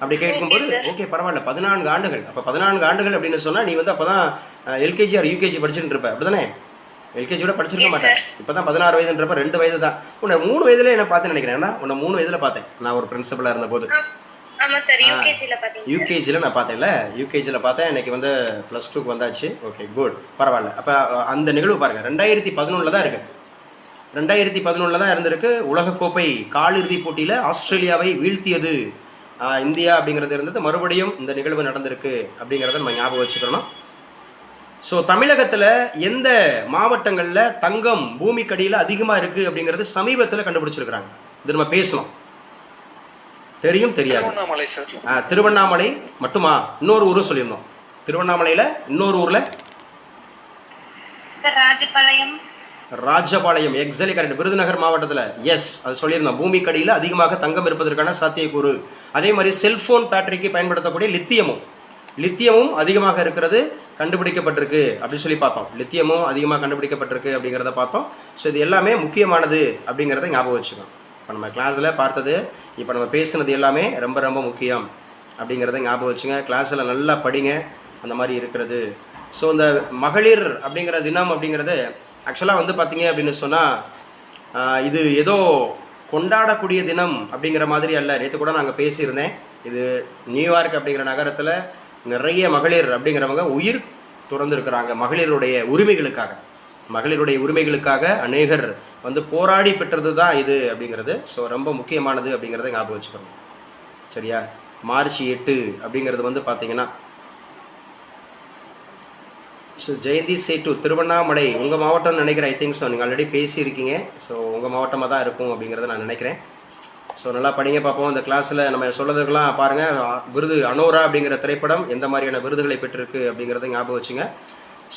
அப்படி கேட்கும்போது ஓகே பரவாயில்ல, 14 ஆண்டுகள். அப்போ 14 ஆண்டுகள் அப்படின்னு சொன்னால் நீ வந்து அப்போ தான் எல்கேஜி ஆர் யூகேஜி படிச்சுட்டு இருப்ப, அப்படி தானே? எல்கேஜியோட படிச்சிருக்க மாட்டேன். இப்போ தான் 16 வயதுன்றப்ப 2 வயது தான். உன்னை 3 வயதுல என்ன பார்த்து நினைக்கிறேன். உன்னை 3 வயதில் பார்த்தேன் நான் ஒரு பிரின்சிபலாக இருந்தபோது. ஆமா சார், யூகேஜில பாத்தீங்க. யூகேஜியில் நான் பார்த்தேன்ல, யூகேஜியில் பார்த்தேன். எனக்கு வந்து +2க்கு வந்தாச்சு. ஓகே, குட், பரவாயில்ல. அப்போ அந்த நிகழ்வு பாருங்கள், 2011 தான் இருக்குது. 2011 தான் இருந்திருக்கு. உலகக்கோப்பை காலிறுதிப் போட்டியில் ஆஸ்திரேலியாவை வீழ்த்தியது இந்தியா அப்படிங்கிறது இருந்தது. மறுபடியும் இந்த நிகழ்வு நடந்திருக்கு அப்படிங்கிறத நம்ம ஞாபகம் வச்சுக்கணும். ஸோ தமிழகத்தில் எந்த மாவட்டங்களில் தங்கம் பூமிக்கடியில் அதிகமாக இருக்குது அப்படிங்கிறது சமீபத்தில் கண்டுபிடிச்சிருக்கிறாங்க. இது நம்ம பேசணும். தெரியும் தெரியாது? திருவண்ணாமலை சார். திருவண்ணாமலை மட்டுமா? இன்னொரு ஊரும் சொல்லியிருந்தோம். திருவண்ணாமலையில் இன்னொரு ஊரில் sir Rajapalayam. Exactly correct. Virudhunagar மாவட்டத்தில் எஸ், அது சொல்லியிருந்தோம். பூமிக்கடியில் அதிகமாக தங்கம் இருப்பதற்கான சாத்தியக்கூறு. அதே மாதிரி செல்போன் பேட்டரிக்கு பயன்படுத்தக்கூடிய லித்தியமும் அதிகமாக இருக்கிறது கண்டுபிடிக்கப்பட்டிருக்கு அப்படின்னு சொல்லி பார்த்தோம். லித்தியமும் அதிகமாக கண்டுபிடிக்கப்பட்டிருக்கு அப்படிங்கிறத பார்த்தோம். ஸோ இது எல்லாமே முக்கியமானது அப்படிங்கிறத ஞாபகம் வச்சுக்கோம். இப்போ நம்ம கிளாஸில் பார்த்தது, இப்போ நம்ம பேசுனது எல்லாமே ரொம்ப ரொம்ப முக்கியம் அப்படிங்கிறத ஞாபகம் வச்சுங்க. கிளாஸில் நல்லா படிங்க, அந்த மாதிரி இருக்கிறது. ஸோ இந்த மகளிர் அப்படிங்கிற தினம் அப்படிங்கிறது ஆக்சுவலாக வந்து பார்த்தீங்க அப்படின்னு சொன்னால் இது ஏதோ கொண்டாடக்கூடிய தினம் அப்படிங்கிற மாதிரி அல்ல. நேற்று கூட நாங்கள் பேசியிருந்தேன். இது நியூயார்க் அப்படிங்கிற நகரத்தில் நிறைய மகளிர் அப்படிங்கிறவங்க உயிர் துறந்துருக்கிறாங்க மகளிருடைய உரிமைகளுக்காக அநேகர் வந்து போராடி பெற்றது தான் இது அப்படிங்கிறது. ஸோ ரொம்ப முக்கியமானது அப்படிங்கிறத ஞாபகம் வச்சுக்கணும். சரியா? மார்ச் 8 அப்படிங்கிறது வந்து பார்த்தீங்கன்னா ஸோ ஜெயந்தி சேட்டு திருவண்ணாமலை உங்கள் மாவட்டம்னு நினைக்கிறேன். I think so. நீங்கள் ஆல்ரெடி பேசியிருக்கீங்க. ஸோ உங்கள் மாவட்டமாக தான் இருக்கும் அப்படிங்கிறத நான் நினைக்கிறேன். ஸோ நல்லா படிங்க பார்ப்போம். இந்த கிளாஸில் நம்ம சொல்கிறதுக்கெல்லாம் பாருங்கள். விருது அனோரா அப்படிங்கிற திரைப்படம் எந்த மாதிரியான விருதுகளை பெற்றிருக்கு அப்படிங்கிறத ஞாபகம் வச்சுங்க.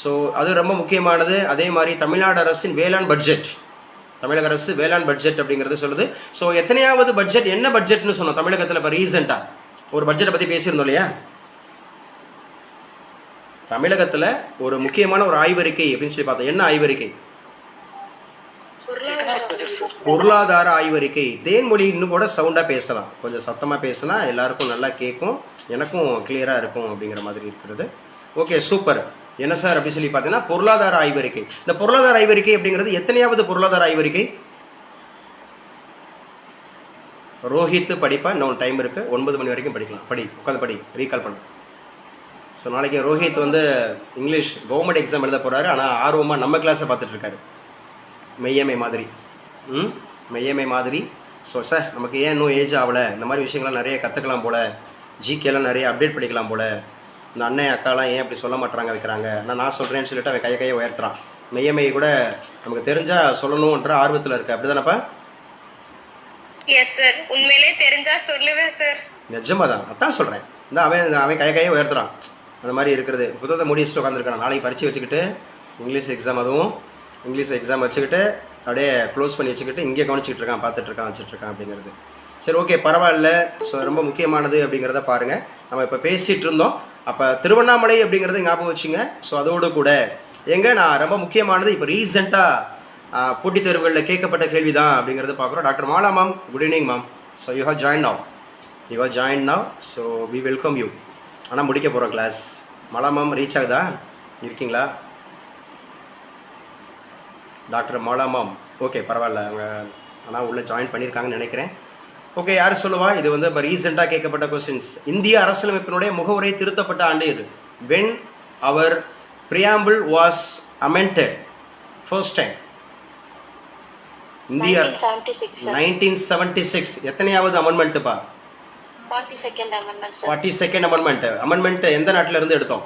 ஸோ அது ரொம்ப முக்கியமானது. அதே மாதிரி தமிழ்நாடு அரசின் வேளாண் பட்ஜெட், தமிழக அரசு வேளாண் பட்ஜெட் அப்படிங்கிறது சொல்லுது. ஸோ எத்தனையாவது பட்ஜெட், என்ன பட்ஜெட்னு சொன்னோம் தமிழகத்தில்? இப்போ ரீசெண்டாக ஒரு பட்ஜெட்டை பற்றி பேசியிருந்தோம் இல்லையா? தமிழகத்தில் ஒரு முக்கியமான ஒரு ஆய்வறிக்கை அப்படின்னு சொல்லி பார்த்தோம். என்ன ஆய்வறிக்கை? பொருளாதார ஆய்வறிக்கை. தேன்மொழி இன்னும் கூட சவுண்டாக பேசலாம், கொஞ்சம் சத்தமாக பேசினா எல்லாருக்கும் நல்லா கேட்கும், எனக்கும் கிளியராக இருக்கும் அப்படிங்கிற மாதிரி இருக்கிறது. Okay, super. என்ன சார் அப்படி சொல்லி பார்த்தீங்கன்னா பொருளாதார ஆய்வறிக்கை. இந்த பொருளாதார ஆய்வறிக்கை அப்படிங்கிறது எத்தனையாவது பொருளாதார ஆய்வறிக்கை? ரோஹித் படிப்பா, இன்னும் டைம் இருக்குது, 9 மணி வரைக்கும் படிக்கலாம். உட்காந்து படி, ரீகால் பண்ணு. ஸோ நாளைக்கு ரோஹித் வந்து இங்கிலீஷ் கவர்மெண்ட் எக்ஸாம் எழுத போகிறாரு. ஆனால் ஆர்வமாக நம்ம கிளாஸை பார்த்துட்ருக்காரு, மெய்யமை மாதிரி. ஸோ சார் நமக்கு ஏன் இன்னும் ஏஜ் ஆகலை, இந்த மாதிரி விஷயங்கள்லாம் நிறைய கற்றுக்கலாம் போல், ஜிகேலாம் நிறைய அப்டேட் பண்ணிக்கலாம் போல், இந்த அண்ணன் அக்காலாம் ஏன் அப்படி சொல்ல மாட்டாங்க வைக்கிறாங்க, நான் சொல்கிறேன்னு சொல்லிட்டு அவன் கையை உயர்த்துறான். மெய்யமை கூட நமக்கு தெரிஞ்சால் சொல்லணுன்ற ஆர்வத்தில் இருக்கு. அப்படி தானப்பா? எஸ் சார், உண்மையிலே தெரிஞ்சா சொல்லுவேன் சார். நிஜமாக தான், அதான் சொல்கிறேன். இந்த அவன் கையை உயர்த்துறான். அந்த மாதிரி இருக்கிறது. புத்தகத்தை மூடி வச்சுட்டு உட்காந்துருக்கான். நாளைக்கு பரிச்சு வச்சுக்கிட்டு இங்கிலீஷ் எக்ஸாம், அதுவும் இங்கிலீஷ் எக்ஸாம் வச்சுக்கிட்டு அப்படியே க்ளோஸ் பண்ணி வச்சுக்கிட்டு இங்கே கவனிச்சிக்கிட்டு இருக்கான், பார்த்துட்ருக்கான், வச்சுட்ருக்கான் அப்படிங்கிறது. சரி, ஓகே, பரவாயில்ல. ஸோ ரொம்ப முக்கியமானது அப்படிங்கிறத பாருங்கள். நம்ம இப்போ பேசிகிட்டு இருந்தோம். அப்போ திருவண்ணாமலை அப்படிங்கிறது ஞாபகம் வச்சுங்க. ஸோ அதோடு கூட நான் ரொம்ப முக்கியமானது இப்போ ரீசெண்டாக போட்டித் தேர்வுகளில் கேட்கப்பட்ட கேள்வி தான் அப்படிங்கிறது பார்க்குறோம். Doctor Mala ma'am, good evening ma'am. So you have join now. So we welcome you. ஆனால் முடிக்க போகிறோம் கிளாஸ். மாலா மேம் ரீச் ஆகுதா? இருக்கீங்களா டாக்டர் மாலா மேம்? ஓகே, பரவாயில்ல. அவங்க ஆனால் உள்ளே ஜாயின் பண்ணியிருக்காங்கன்னு நினைக்கிறேன். ஓகே, யார் சொல்லுவா? இது வந்து இப்போ ரீசெண்டாக கேட்கப்பட்ட கொஸ்டின்ஸ். இந்திய அரசியலமைப்பினுடைய முகவுரை திருத்தப்பட்ட ஆண்டு இது. When our preamble was amended first time. India 1976 sir. 1976. எத்தனையாவது அமெண்ட்மெண்ட்டுப்பா? 42nd amendment sir. 42nd amendment. Amendment எந்த நாட்டில இருந்து எடுத்தோம்?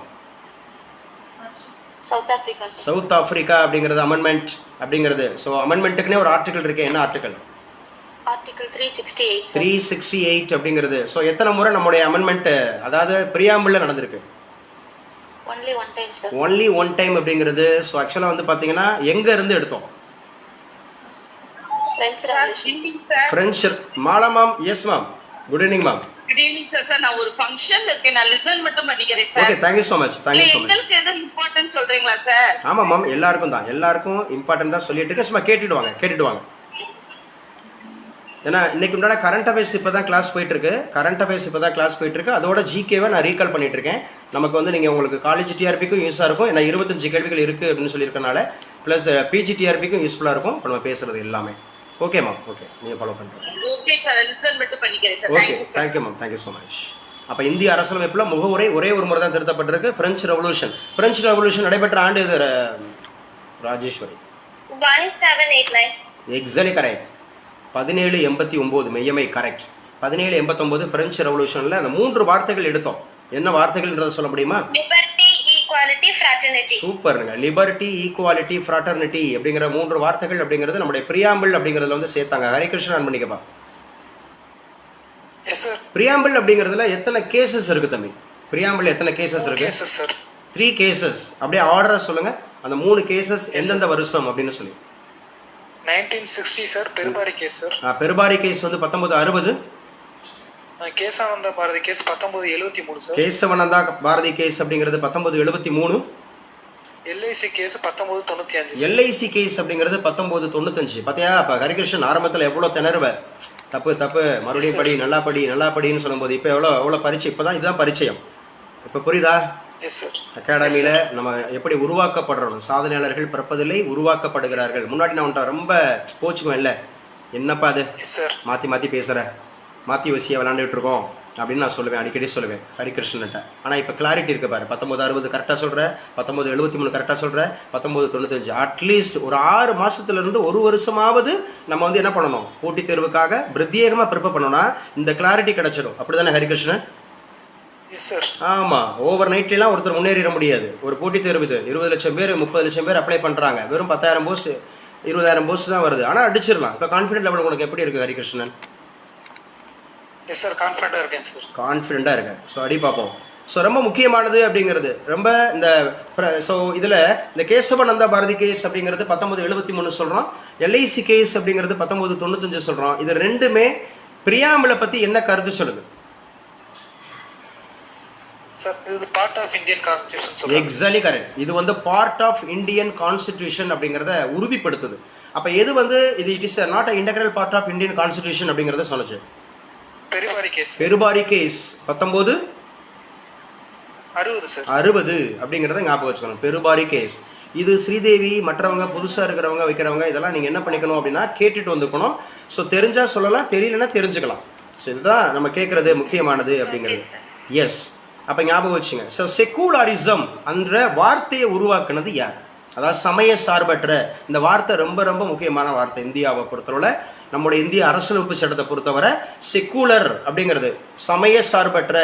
South Africa sir. South Africa அப்படிங்கிறது அமெண்ட்மெண்ட் அப்படிங்கிறது. ஸோ அமெண்ட்மெண்ட்டுக்குனே ஒரு ஆர்டிகல் இருக்கு. என்ன ஆர்டிகல்? Article 368 sir. 368 அப்படிங்கிறது. ஸோ எத்தனை முறை நம்முடைய அமெண்ட்மெண்ட் அதாவது பிரியாம்பிளில் நடந்திருக்கு? Only one time sir. Only one time அப்படிங்கிறது. ஸோ ஆக்சுவலாக வந்து பார்த்தீங்கன்னா எங்கே இருந்து எடுத்தோம்? French Revolution. French. Mala ma'am. Yes ma'am. Good evening ma'am. Good evening sir. Sir நான் ஒரு ஃபங்க்ஷன்ல இருக்கேன், நான் லிசன் மட்டும் பண்ணிக்கிறேன் okay, sir. Thank you so much. Thank you so much. எங்களுக்கு எதுவும் இம்பார்ட்டன்ட் சொல்றீங்களா சார்? ஆமாம் மேம், எல்லாருக்கும் தான், எல்லாருக்கும் இம்பார்ட்டன்ட் தான் சொல்லிட்டு இருக்கேன். சும்மா கேட்டுட்டு வாங்க. ஏன்னா இன்னைக்கு உண்டான கரண்ட் அஃபேர்ஸ் இப்போ தான் கிளாஸ் போயிட்டுருக்கு. அதோட ஜிகேவை நான் ரீகால் பண்ணிட்டு இருக்கேன். நமக்கு வந்து நீங்கள் உங்களுக்கு காலேஜ் டிஆர்பிக்கும் யூஸாக இருக்கும். ஏன்னா 25 கேள்விகள் இருக்குது அப்படின்னு சொல்லியிருக்கனால, ப்ளஸ் பிஜி டிஆர்பிக்கும் யூஸ்ஃபுல்லாக இருக்கும் இப்போ நம்ம பேசுகிறது எல்லாமே. ஓகே மேம், ஓகே, நீங்கள் ஃபாலோ பண்ணுறேன். ஓகே சார், லிசன் மட்டும் பண்ணிக்கிறேன் sir. Okay, thank you ma'am, thank you so much. அப்போ இந்திய அரசியலமைப்பில் முகவுரை ஒரே ஒரு முறை தான் திருத்தப்பட்டிருக்கு. ஃப்ரெஞ்சு ரெவல்யூஷன் நடைபெற்ற ஆண்டு இது Rajeswari. 1789. Exactly correct. 1789 Meyyammai correct. 1789 French ரெவல்யூஷனில் அந்த 3 வார்த்தைகள் எடுத்தோம். என்ன வார்த்தைகள்ன்றதை சொல்ல முடியுமா? Liberty, equality, fraternity. சூப்பருங்க. லிபர்ட்டி, ஈக்குவாலிட்டி, ஃப்ராட்டர்னிட்டி அப்படிங்கிற 3 வார்த்தைகள் அப்படிங்கிறது நம்முடைய பிரியாம்பிள் அப்படிங்கிறதுல வந்து சேர்த்தாங்க. ஹரிகிருஷ்ணன் ஆன் பண்ணிக்கப்பா. Yes sir. பிரியாம்பிள் அப்படிங்கிறதுல எத்தனை கேசஸ் இருக்கு தம்பி? பிரியாம்பிள் எத்தனை கேசஸ் இருக்கு? Yes sir. 3 கேசஸ். அப்படியே ஆர்டரை சொல்லுங்க. அந்த 3 கேசஸ் எந்தெந்த வருஷம் அப்படின்னு சொல்லி. 1960 sir, Berubari case sir. Berubari case வந்து 1960. Kesavananda Bharati case 1973 sir. Kesavananda Bharati case அப்படிங்கிறது 1973. LIC case 1995. எல்ஐசி கேஸ் அப்படிங்கிறது 1995. பார்த்தியா? அப்போ ஹரிகிருஷ்ணன் ஆரம்பத்தில் எவ்வளோ திணறுவ, தப்பு மறுபடியும் படி, நல்லா படின்னு சொல்லும்போது இப்போ எவ்வளோ பரிச்சை. இப்போ தான் இதுதான் பரிச்சயம். இப்போ புரியுதா? Yes sir. அகாடமியில் நம்ம எப்படி உருவாக்கப்படுறோம். சாதனையாளர்கள் பிறப்பதில்லை, உருவாக்கப்படுகிறார்கள். முன்னாடி நான் உன்ட்ட ரொம்ப போச்சுக்குவேன், இல்லை என்னப்பா அது எஸ் சார். மாற்றி பேசுகிற, மாற்றி வசியாக விளாண்டுட்டு இருக்கோம் அப்படின்னு நான் சொல்லுவேன், அடிக்கடி சொல்லுவேன் ஹரிகிருஷ்ணன்ட்ட. ஆனால் இப்போ கிளாரிட்டி இருக்கு பாரு. 1960 கரெக்டாக சொல்கிறேன், 1973 கரெக்டாக சொல்கிறேன், 1995. அட்லீஸ்ட் ஒரு 6 மாதத்துலேருந்து 1 வருஷமாவது நம்ம வந்து என்ன பண்ணணும்? போட்டித் தேர்வுக்காக பிரத்யேகமாக ப்ரிப்பேர் பண்ணோன்னா இந்த கிளாரிட்டி கிடச்சிடும். அப்படி தானே ஹரிகிருஷ்ணன்? Yes sir. ஆமாம். ஓவர் நைட்லாம் ஒருத்தர் முன்னேறிட முடியாது. ஒரு போட்டித் தேர்வு இது 20 லட்சம் பேர் 30 லட்சம் பேர் அப்ளை பண்ணுறாங்க. வெறும் 10,000 போஸ்ட் 20,000 போஸ்ட் தான் வருது. ஆனால் அடிச்சிடலாம். இப்போ கான்ஃபிடென்ட் லெவல் உனக்கு எப்படி இருக்குது ஹரிகிருஷ்ணன்? எஸ் சார், கான்ஃபிடென்ட்டாக இருக்கேன் சார். கான்ஃபிடென்ட்டாக இருக்கேன். ஸோ அடி பார்ப்போம். ஸோ ரொம்ப முக்கியமானது அப்படிங்கிறது ரொம்ப இந்த ஸோ இதில் இந்த கேசவனந்தா பாரதி கேஸ் அப்படிங்கிறது 1973 சொல்கிறோம். எல்ஐசி கேஸ் அப்படிங்கிறது 1995 சொல்கிறோம். இது ரெண்டுமே பிரியாம்பிளை பற்றி என்ன கருத்து சொல்லுது? சார், இது பார்ட் ஆஃப் இந்தியன் கான்ஸ்டிடியூஷன் சொல்லுங்க. Exactly correct. இது வந்து பார்ட் ஆஃப் இந்தியன் கான்ஸ்டிடியூஷன் அப்படிங்கிறத உறுதிப்படுத்துது. அப்போ எது வந்து இது it is not a integral part of Indian constitution அப்படிங்கிறத சொன்னச்சு? Berubari case. Berubari case 1960 sir. 60 அப்படிங்கிறத ஞாபகம் வச்சுக்கணும். பெருபாரி கேஸ். இது ஸ்ரீதேவி மற்றவங்க புதுசாக இருக்கிறவங்க வைக்கிறவங்க இதெல்லாம் நீங்கள் என்ன பண்ணிக்கணும் அப்படின்னா கேட்டுட்டு வந்துக்கணும். ஸோ தெரிஞ்சால் சொல்லலாம், தெரியலன்னா தெரிஞ்சுக்கலாம். ஸோ இதுதான் நம்ம கேட்குறது முக்கியமானது அப்படிங்கிறது. எஸ். அப்போ ஞாபகம் வச்சுங்க. ஸோ செக்குலாரிசம் என்ற வார்த்தையை உருவாக்குனது யார்? அதாவது சமய சார்பற்ற. இந்த வார்த்தை ரொம்ப ரொம்ப முக்கியமான வார்த்தை இந்தியாவை பொறுத்தவரை. நம்முடைய இந்திய அரசியலமைப்பு சட்டத்தை பொறுத்தவரை செக்குலர் அப்படிங்கிறது சமய சார்பற்ற.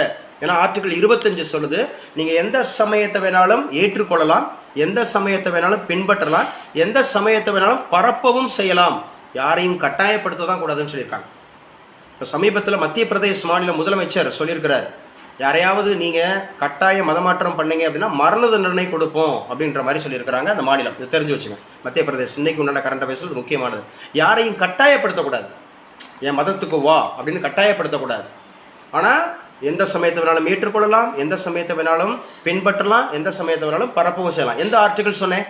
ஏன்னா ஆர்டிகிள் 25 சொல்லுது, நீங்கள் எந்த சமயத்தை வேணாலும் ஏற்றுக்கொள்ளலாம், எந்த சமயத்தை வேணாலும் பின்பற்றலாம், எந்த சமயத்தை வேணாலும் பரப்பவும் செய்யலாம், யாரையும் கட்டாயப்படுத்த தான் கூடாதுன்னு சொல்லியிருக்காங்க. இப்போ சமீபத்தில் மத்திய பிரதேச மாநில முதலமைச்சர் சொல்லியிருக்கிறார், யாரையாவது நீங்கள் கட்டாய மதமாற்றம் பண்ணீங்க அப்படின்னா மரண தண்டனை கொடுப்போம் அப்படின்ற மாதிரி சொல்லியிருக்கிறாங்க அந்த மாநிலம். இது தெரிஞ்சு வச்சுங்க. மத்திய பிரதேசம் இன்னைக்கு உண்டான கரண்ட் அஃபேர்ஸ் முக்கியமானது. யாரையும் கட்டாயப்படுத்தக்கூடாது. என் மதத்துக்கு வா அப்படின்னு கட்டாயப்படுத்தக்கூடாது. ஆனால் எந்த சமயத்தை வேணாலும் ஏற்றுக்கொள்ளலாம், எந்த சமயத்தை வேணாலும் பின்பற்றலாம், எந்த சமயத்தை வேணாலும் பரப்பவும் செய்யலாம். எந்த ஆர்டிகிள் சொன்னேன்?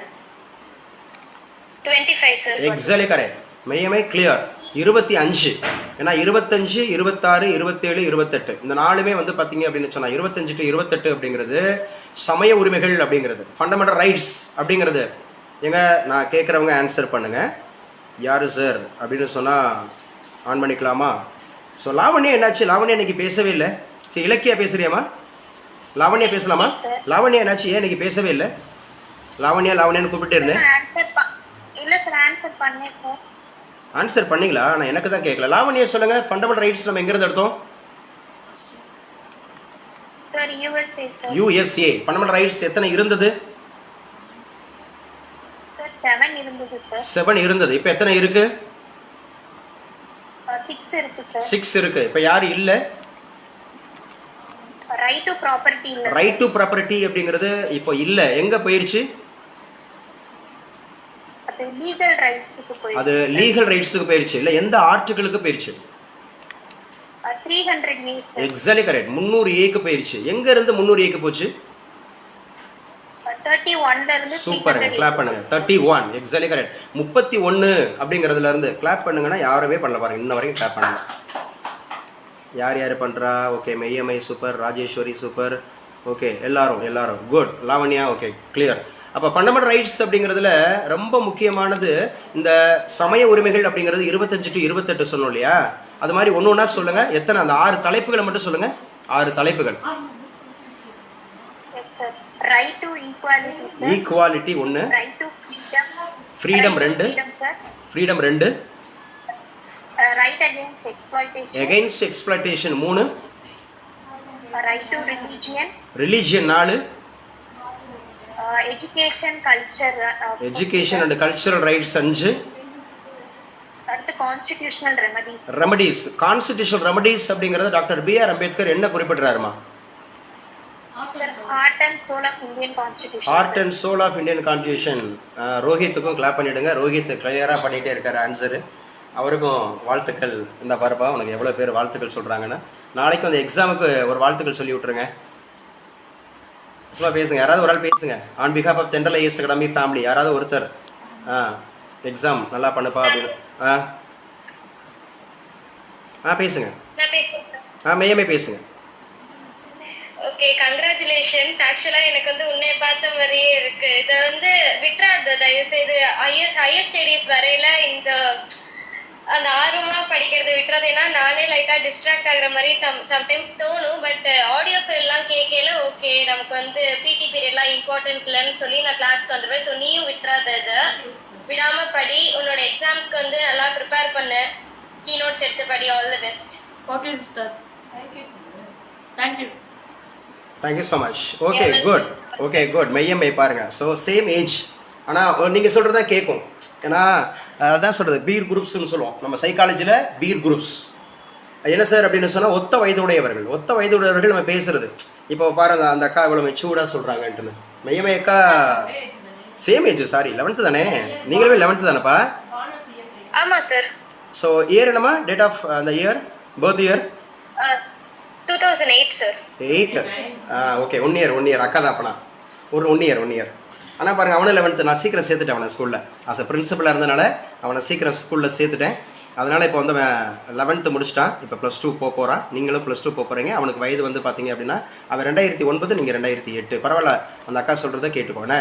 25 sir. Exactly correct. Meyyamme clear. 25. ஏன்னா 25, 26, 27, 28 இந்த நாலுமே வந்து பார்த்தீங்க அப்படின்னு சொன்னால் 25 to 28 அப்படிங்கிறது சமய உரிமைகள் அப்படிங்கிறது, ஃபண்டமெண்டல் ரைட்ஸ் அப்படிங்கிறது. எங்க நான் கேட்குறவங்க ஆன்சர் பண்ணுங்க. யாரு சார் அப்படின்னு சொன்னால் ஆன் பண்ணிக்கலாமா? ஸோ லாவண்யா என்னாச்சு? லாவண்யா இன்னைக்கு பேசவே இல்லை. சரி, இலக்கியா பேசுறியாமா? லாவண்யா பேசலாமா? லாவண்யா என்னாச்சு? ஏன் இன்னைக்கு பேசவே இல்லை? லாவண்யான்னு கூப்பிட்டு இருந்தேன். இல்ல சார், ஆன்சர் பண்ணேன் சார். ஆன்சர் பண்ணீங்களா? நான் எனக்கு தான் கேட்கல. லாவண்யா சொல்லுங்க, ஃபண்டமெண்டல் ரைட்ஸ் நம்ம எங்கிருந்து எடுத்தோம்? Sir USA sir. USA. Fundamental rights எத்தனை இருந்தது? சார் 7 இருந்தது சார். 7 இருந்தது. இப்போ எத்தனை இருக்கு? 6 இருக்கு சார். 6 இருக்கு. இப்போ யாரு இல்லை? ரைட் டு ப்ராப்பர்ட்டி இல்ல. ரைட் டு ப்ராப்பர்ட்டி அப்படிங்கிறது இப்போ இல்லை. எங்க போயிருச்சு? அது லீகல் ரைட்ஸ்க்கு போய். அது லீகல் ரைட்ஸுக்கு போயிருச்சு. இல்லை, எந்த ஆர்டிகிளுக்கு போயிருச்சு? 300A. Exactly correct. 300Aக்கு போயிருச்சு. எங்க இருந்து 300Aக்கு போச்சு? 31ல இருந்து. சூப்பருங்க, கிளாப் பண்ணுங்க. 31 எக்ஸாக்ட்லி கரெக்ட். 31 அப்படிங்கிறதுல இருந்து கிளாப் பண்ணுங்கன்னா யாருமே பண்ணல பாருங்க, இன்ன வரைக்கும் கிளாப் பண்ணுங்க. யார் யார் பண்றா? Okay, Meyyammai super, Rajeswari super, okay, எல்லாரும் குட். Lavanya okay, clear. அப்போ ஃபண்டமெண்டல் ரைட்ஸ் அப்படிங்கிறதுல ரொம்ப முக்கியமானது இந்த சமய உரிமைகள் அப்படிங்கிறது 25 to 28 சொன்னோம் இல்லையா? அது மாதிரி ஒன்று ஒன்றா சொல்லுங்க. எத்தனை? அந்த 6 தலைப்புகளை மட்டும் சொல்லுங்க. 6 தலைப்புகள். Right to equality. Equality 1. Right to freedom 2. Freedom 2. Right against exploitation. Against exploitation 3. Right to religion. Religion 4. Education culture. Education and cultural rights 5. அடுத்து கான்ஸ்டிடியூஷனல் ரெமடிஸ். கான்ஸ்டிடியூஷனல் ரெமடிஸ் அப்படிங்கறது டாக்டர் B.R. அம்பேத்கர் என்ன குறிப்பிடுறாருமா? Heart and soul of Indian constitution. Heart and soul of Indian constitution. ரோஹித்துக்கும் clap பண்ணிடுங்க. ரோஹித் கிளியரா பண்ணிட்டே இருக்காரு answer. அவருக்கும் வாழ்த்துக்கள். இந்த பாருப்பா, உனக்கு எவ்வளோ பேர் வாழ்த்துக்கள் சொல்கிறாங்கன்னா, நாளைக்கு அந்த எக்ஸாமுக்கு ஒரு வாழ்த்துக்கள் சொல்லி விட்ருங்க. சும்மா பேசுங்க, யாராவது ஒரு ஆள் பேசுங்க. ஆன் பிஹாப் ஆஃப் தென்றல் ஐஎஸ் அகாடமி ஃபேமிலி யாராவது ஒருத்தர் எக்ஸாம் நல்லா பண்ணுப்பா அப்படின்னு பேசுங்க. மெய்யமே பேசுங்க. Okay, congratulations. ஆக்சுவலா எனக்கு வந்து உன்னை பார்த்த மாதிரியே இருக்கு. இதை வந்து விட்டுறாத தயவு செய்து. ஹையர் ஸ்டடீஸ் வரையில இந்த அந்த ஆர்வமா படிக்கிறத விட்டுறது. ஏன்னா நானே லைட்டா டிஸ்ட்ராக்ட் ஆகுற மாதிரி சம்டைம்ஸ் தோணும். பட் ஆடியோ ஃபைல்லாம் கேட்கல. ஓகே, நமக்கு வந்து பிடி பீரியட்லாம் இம்பார்ட்டன்ட் இல்லைன்னு சொல்லி நான் கிளாஸ்க்கு வந்துடுவேன். ஸோ நீயும் விட்டுறாத, இதை விடாம படி. உன்னோட எக்ஸாம்ஸ்க்கு வந்து நல்லா ப்ரிப்பேர் பண்ணு. கீ நோட்ஸ் எடுத்து படி. All the best. Okay sister, thank you. Thank you so much. Okay good. Okay good. Meyyammai பாருங்க. So same age. ஆனால் நீங்கள் சொல்கிறது தான் கேட்கும். ஏன்னா அதான் சொல்கிறது, பீர் குரூப்ஸ்னு சொல்லுவோம் நம்ம சைக்காலஜியில். பீர் குரூப்ஸ் என்ன சார் அப்படின்னு சொன்னால் ஒத்த வயதுடையவர்கள். ஒத்த வயதுடையவர்கள் நம்ம பேசுறது. இப்போ பாருங்க, அந்த அக்கா இவ்வளோ மெச்சூர்டாக சொல்கிறாங்கன்ட்டுன்னு. மெய்யம்மை அக்கா சேம் ஏஜ். சாரி, 11th தானே? நீங்களுமே 11th தானேப்பா? ஆமா சார். ஸோ இயர் என்னம்மா? டேட் ஆஃப் அந்த year, birth year 2008 sir. 8. Okay, 1 year அக்கா தான். அப்பனா ஒரு 1 இயர். ஆனால் பாருங்கள், அவனும் 11th. நான் சீக்கிரம் சேர்த்துட்டேன் அவனை ஸ்கூலில். அஸ் அ பிரின்சிபலாக இருந்தனால அவனை சீக்கிரம் ஸ்கூலில் சேர்த்துட்டேன். அதனால் இப்போ வந்து அவன் 11th முடிச்சிட்டான். இப்போ +2 போகிறான். நீங்களும் +2 போகிறீங்க. அவனுக்கு வயது வந்து பார்த்தீங்க அப்படின்னா அவன் 2009, நீங்கள் 2008. பரவாயில்ல, அந்த அக்கா சொல்கிறத கேட்டுக்கோண்ணே.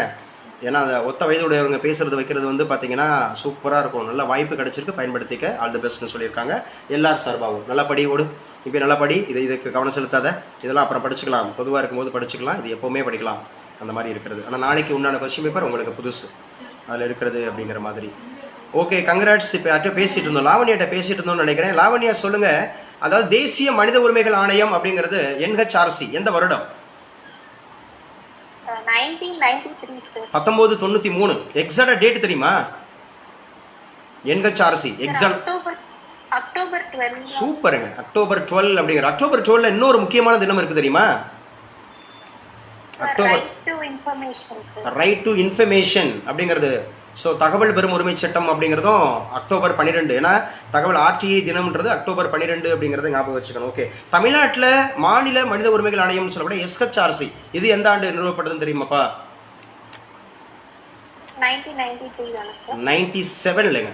ஏன்னா அந்த ஒத்த வயதுடையவங்க பேசுகிறது வைக்கிறது வந்து பார்த்தீங்கன்னா சூப்பராக இருக்கும். நல்ல வாய்ப்பு கிடச்சிருக்கு, பயன்படுத்திக்க. ஆல் தி பெஸ்ட்னு சொல்லியிருக்காங்க எல்லாரும் சார்பாகவும். நல்லா படி ஓடு. இப்போ நல்லா படி. இதுக்கு கவனம் செலுத்தாத. இதெல்லாம் அப்புறம் படிச்சுக்கலாம். பொதுவாக இருக்கும்போது படிச்சுக்கலாம். இது எப்போவுமே படிக்கலாம். அந்த மாதிரி இருக்கிறது. ஆனால் நாளைக்கு உண்டான கொஸ்டின் பேப்பர் உங்களுக்கு புதுசு அதில் இருக்கிறது அப்படிங்கிற மாதிரி. Okay, congrats. இப்போ யார்கிட்ட பேசிகிட்டு இருந்தோம்? லாவண்யாட்ட பேசிகிட்டு இருந்தோம்னு நினைக்கிறேன். லாவண்யா சொல்லுங்கள். அதாவது தேசிய மனித உரிமைகள் ஆணையம் அப்படிங்கிறது NHRC எந்த வருடம்? 1993 சார். 1993. எக்ஸாக்டா டேட் தெரியுமா? NHRC exam October 12. சூப்பருங்க. அக்டோபர் 12 அப்படிங்கிற. அக்டோபர் 12 இன்னொரு முக்கியமான தினம் இருக்குது தெரியுமா? அக்டோபர் ரைட் டு இன்ஃபர்மேஷன் அப்படிங்கிறது. ஸோ தகவல் பெறும் உரிமை சட்டம் அப்படிங்கிறதும் அக்டோபர் 12. ஏன்னா தகவல் RTI தினம்ன்றது அக்டோபர் 12 அப்படிங்கிறத ஞாபகம் வச்சுக்கணும். ஓகே, தமிழ்நாட்டில் மாநில மனித உரிமைகள் ஆணையம்னு சொல்லக்கூடிய SHRC இது எந்த ஆண்டு நிறுவப்பட்டதுன்னு தெரியுமாப்பா? 97 இல்லைங்க,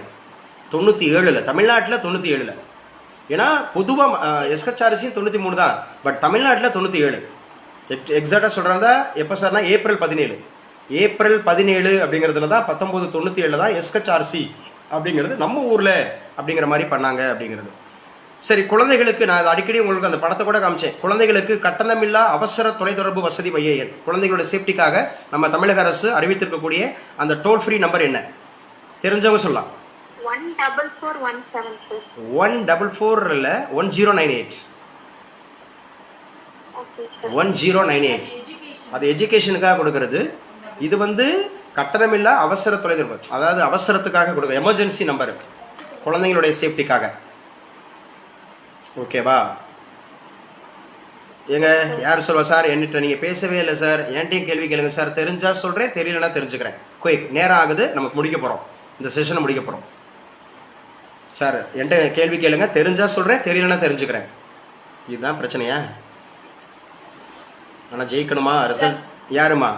97. தமிழ்நாட்டில் 97. ஏன்னா பொதுவாக SHRC 93 தான். பட் தமிழ்நாட்டில் 97. எக்ஸாக்டாக சொல்கிறாங்க. எப்போ சார்னா ஏப்ரல் 17. ஏப்ரல் 17 அப்படிங்கிறதுல தான் 1997 தான் SHRC அப்படிங்கிறது நம்ம ஊரில் அப்படிங்கிற மாதிரி பண்ணாங்க அப்படிங்கிறது. சரி, குழந்தைகளுக்கு நான் அதை அடிக்கடி உங்களுக்கு அந்த படத்தை கூட காமிச்சேன். குழந்தைகளுக்கு கட்டணமில்லா அவசர தொலைத்தொடர்பு வசதி மைய எண், குழந்தைகளோட சேஃப்டிக்காக நம்ம தமிழக அரசு அறிவித்திருக்கக்கூடிய அந்த டோல் ஃப்ரீ நம்பர் என்ன? தெரிஞ்சவங்க சொல்லலாம். 14417 சார். 144 இல்லை, 1098. Okay sir. 1098 அது எஜுகேஷனுக்காக கொடுக்கறது. இது வந்து கட்டணமில்லா அவசர தொலைத்தொடர்பு, அதாவது அவசரத்துக்காக கொடுக்குற எமர்ஜென்சி நம்பர், குழந்தைங்களுடைய சேஃப்டிக்காக. ஓகேவா? ஏங்க யார் சொல்வா சார்? என்கிட்ட நீங்கள் பேசவே இல்லை சார், என்கிட்டையும் கேள்வி கேளுங்க சார். தெரிஞ்சா சொல்கிறேன், தெரியலன்னா தெரிஞ்சுக்கிறேன். குயிக், நேரம் ஆகுது, நமக்கு முடிக்க போகிறோம், இந்த செஷனை முடிக்க போகிறோம். சார் என்கிட்ட கேள்வி கேளுங்க, தெரிஞ்சா சொல்கிறேன், தெரியலன்னா தெரிஞ்சுக்கிறேன். இதுதான் பிரச்சனையா? ஆனால் ஜெயிக்கணுமா? ரிசல்ட் யாருமா?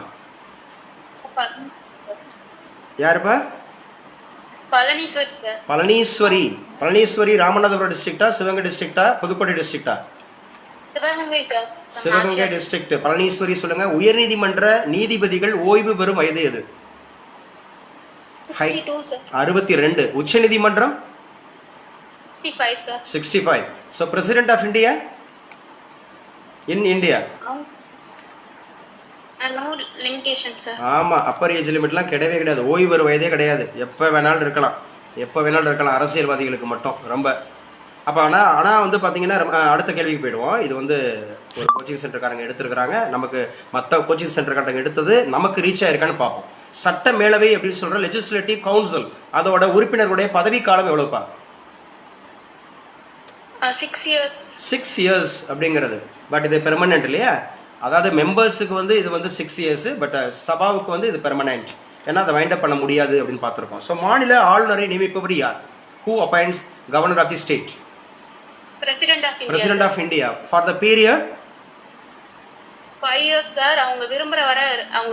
யாருப்பா? பழனிஸ்வரி சார். பழனீஸ்வரி. பழனீஸ்வரி ராமநாதபுரம் டிஸ்ட்ரிக்டா, சிவகங்கை டிஸ்ட்ரிக்டா, புதுக்கோட்டை டிஸ்ட்ரிக்டா? சிவகங்கை சார். சிவகங்கை டிஸ்ட்ரிக்ட். பழனீஸ்வரி சொல்லுங்க. உயர்நீதிமன்ற நீதிபதிகள் ஓய்வு பெறும் வயது எது? 62 சார். 62. உச்ச நீதிமன்றம் 65 சார். 65. So President of India in India? No limitation sir. ஆமா, அப்பர் ஏஜ் லிமிட்லாம் கிடையவே கிடையாது. ஓய்வு பெறும் வயதே கிடையாது. எப்போ வேணாலும் இருக்கலாம், எப்போ வேணாலும் இருக்கலாம், அரசியல்வாதிகளுக்கு மட்டும். ரொம்ப அப்போ ஆனால் வந்து பார்த்தீங்கன்னா அடுத்த கேள்விக்கு போயிடுவோம். இது வந்து ஒரு கோச்சிங் சென்டர்காரங்க எடுத்துருக்கிறாங்க. நமக்கு மற்ற கோச்சிங் சென்டர்காரங்க எடுத்தது நமக்கு ரீச் ஆயிருக்கான்னு பார்ப்போம். சட்ட மேலவை அப்படின்னு சொல்கிற லெஜிஸ்லேட்டிவ் கவுன்சில், அதோட உறுப்பினர்களுடைய பதவி காலம் எவ்வளோப்பா? 6 years. 6 years அப்படிங்கிறது. பட் இது பெர்மனெண்ட் இல்லையா? அதாவது மெம்பர்ஸுக்கு வந்து இது வந்து 6 years, பட் சபாவுக்கு வந்து இது பெர்மனெண்ட். ஏன்னா அதை வைண்ட் அப் பண்ண முடியாது அப்படின்னு பார்த்துருக்கோம். ஸோ மாநில ஆளுநரை நியமிப்பவர் யார்? Who appoints governor of the state? President of India. President of India for the period 5 years sir. அவங்க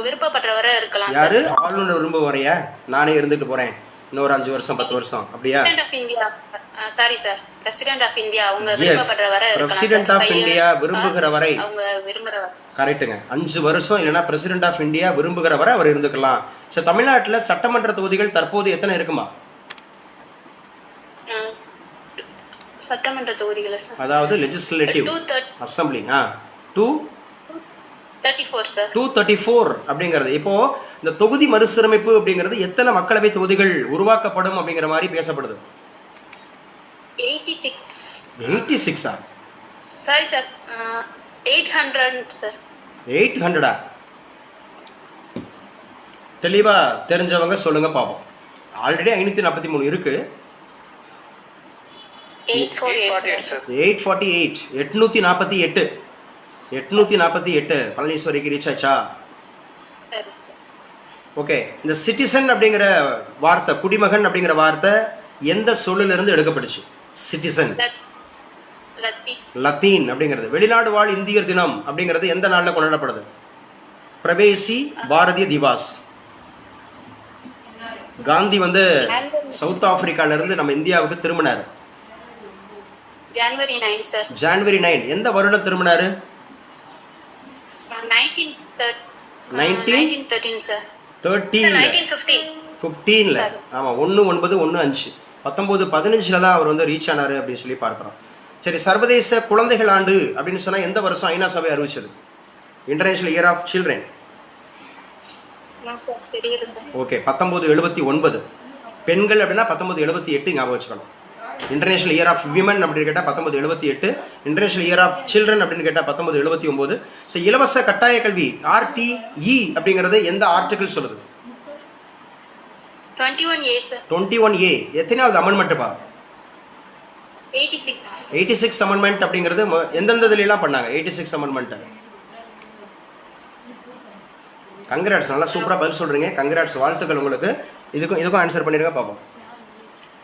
விருப்பப்படுற வரை இருக்கலாம். யாரு? ஆளுநர் விரும்ப வரையா? நானே இருந்துட்டு போறேன் இன்னொரு 5 வருஷம் 10 வருஷம் அப்படியா? President of India. Sorry sir, President of India அவங்க விருப்பப்படுற வரை இருக்கலாம். President of India விரும்புகிற வரை. அவங்க விரும்புற வரை. கரெக்ட்டுங்க. 5 வருஷம் இல்லைன்னா President of India விரும்புகிற வரை அவர் இருந்துக்கலாம். ஸோ தமிழ்நாட்டில் சட்டமன்ற தொகுதிகள் தற்போது எத்தனை இருக்குமா? சட்டமன்ற தொகுதிகள் சார், அதாவது லெஜிஸ்லேட்டிவ் அசம்பிளி 234 சார். 234 அப்படிங்கிறது. இப்போ இந்த தொகுதி மறுசீரமைப்பு அப்படிங்கிறது எத்தனை மக்களவை தொகுதிகள் உருவாக்கப்படும் அப்படிங்கிற மாதிரி பேசப்படுது? 86. 86ஆ? Sorry sir, 800 sir. 800ஆ? தெளிவா தெரிஞ்சவங்க சொல்லுங்க பாப்போம். ஆல்ரெடி 543 இருக்கு. 848 சார். 848. 848. 848 பழனீஸ்வரிக்கு ரீச் ஆச்சா? சரி சார். ஓகே. இந்த சிட்டிசன் அப்படிங்கிற வார்த்தை, குடிமகன் அப்படிங்கிற வார்த்தை எந்த சொல்லிலிருந்து இருந்து எடுக்கப்பட்டுச்சு? சிட்டிசன், லத்தீன் அப்படிங்கிறது. வெளிநாடு வாழ் இந்தியர் தினம் அப்படிங்கிறது எந்த நாளில் கொண்டாடப்படுது? பிரவேசி பாரதிய திவாஸ். காந்தி வந்து சவுத் ஆப்பிரிக்கால இருந்து நம்ம இந்தியாவுக்கு திரும்பினார். ஜனவரி 9 சார். ஜனவரி 9. எந்த வருடம் திரும்பினாரு? 1913 சார். 15ல. ஆமா, 1/9/15. 1915 தான் அவர் வந்து ரீச் ஆனாரு அப்படின்னு சொல்லி பார்க்கிறோம். சரி, சர்வதேச குழந்தைகள் ஆண்டு அப்படின்னு சொன்னா எந்த வருஷம் ஐநா சபை அறிவிச்சது? International year of children. Okay, 1979. பெண்கள் அப்படின்னா 1978 ஞாபகம் வச்சுக்கணும். இன்டர்நேஷனல் இயர் ஆஃப் விமன் அப்படின்னு கேட்டால் 1978. இன்டர்நேஷனல் இயர் ஆஃப் சில்ட்ரன் அப்படின்னு கேட்டால் 1979. ஸோ இலவச கட்டாய கல்வி RTE அப்படிங்கிறது எந்த ஆர்டிகிள் சொல்லுது? 21A sir. 21A. எத்தனாவது அமெண்ட்மெண்ட்டுப்பா? 86. 86 அமெண்ட்மெண்ட் அப்படிங்கிறது எந்தெந்த இதுலாம் பண்ணாங்க? 86 அமெண்ட்மெண்ட். கங்க்ராட்ஸ், நல்லா சூப்பராக பதில் சொல்கிறீங்க. கங்க்ராட்ஸ், வாழ்த்துக்கள் உங்களுக்கு. இதுக்கும் ஆன்சர் பண்ணிடுங்க பார்ப்போம்.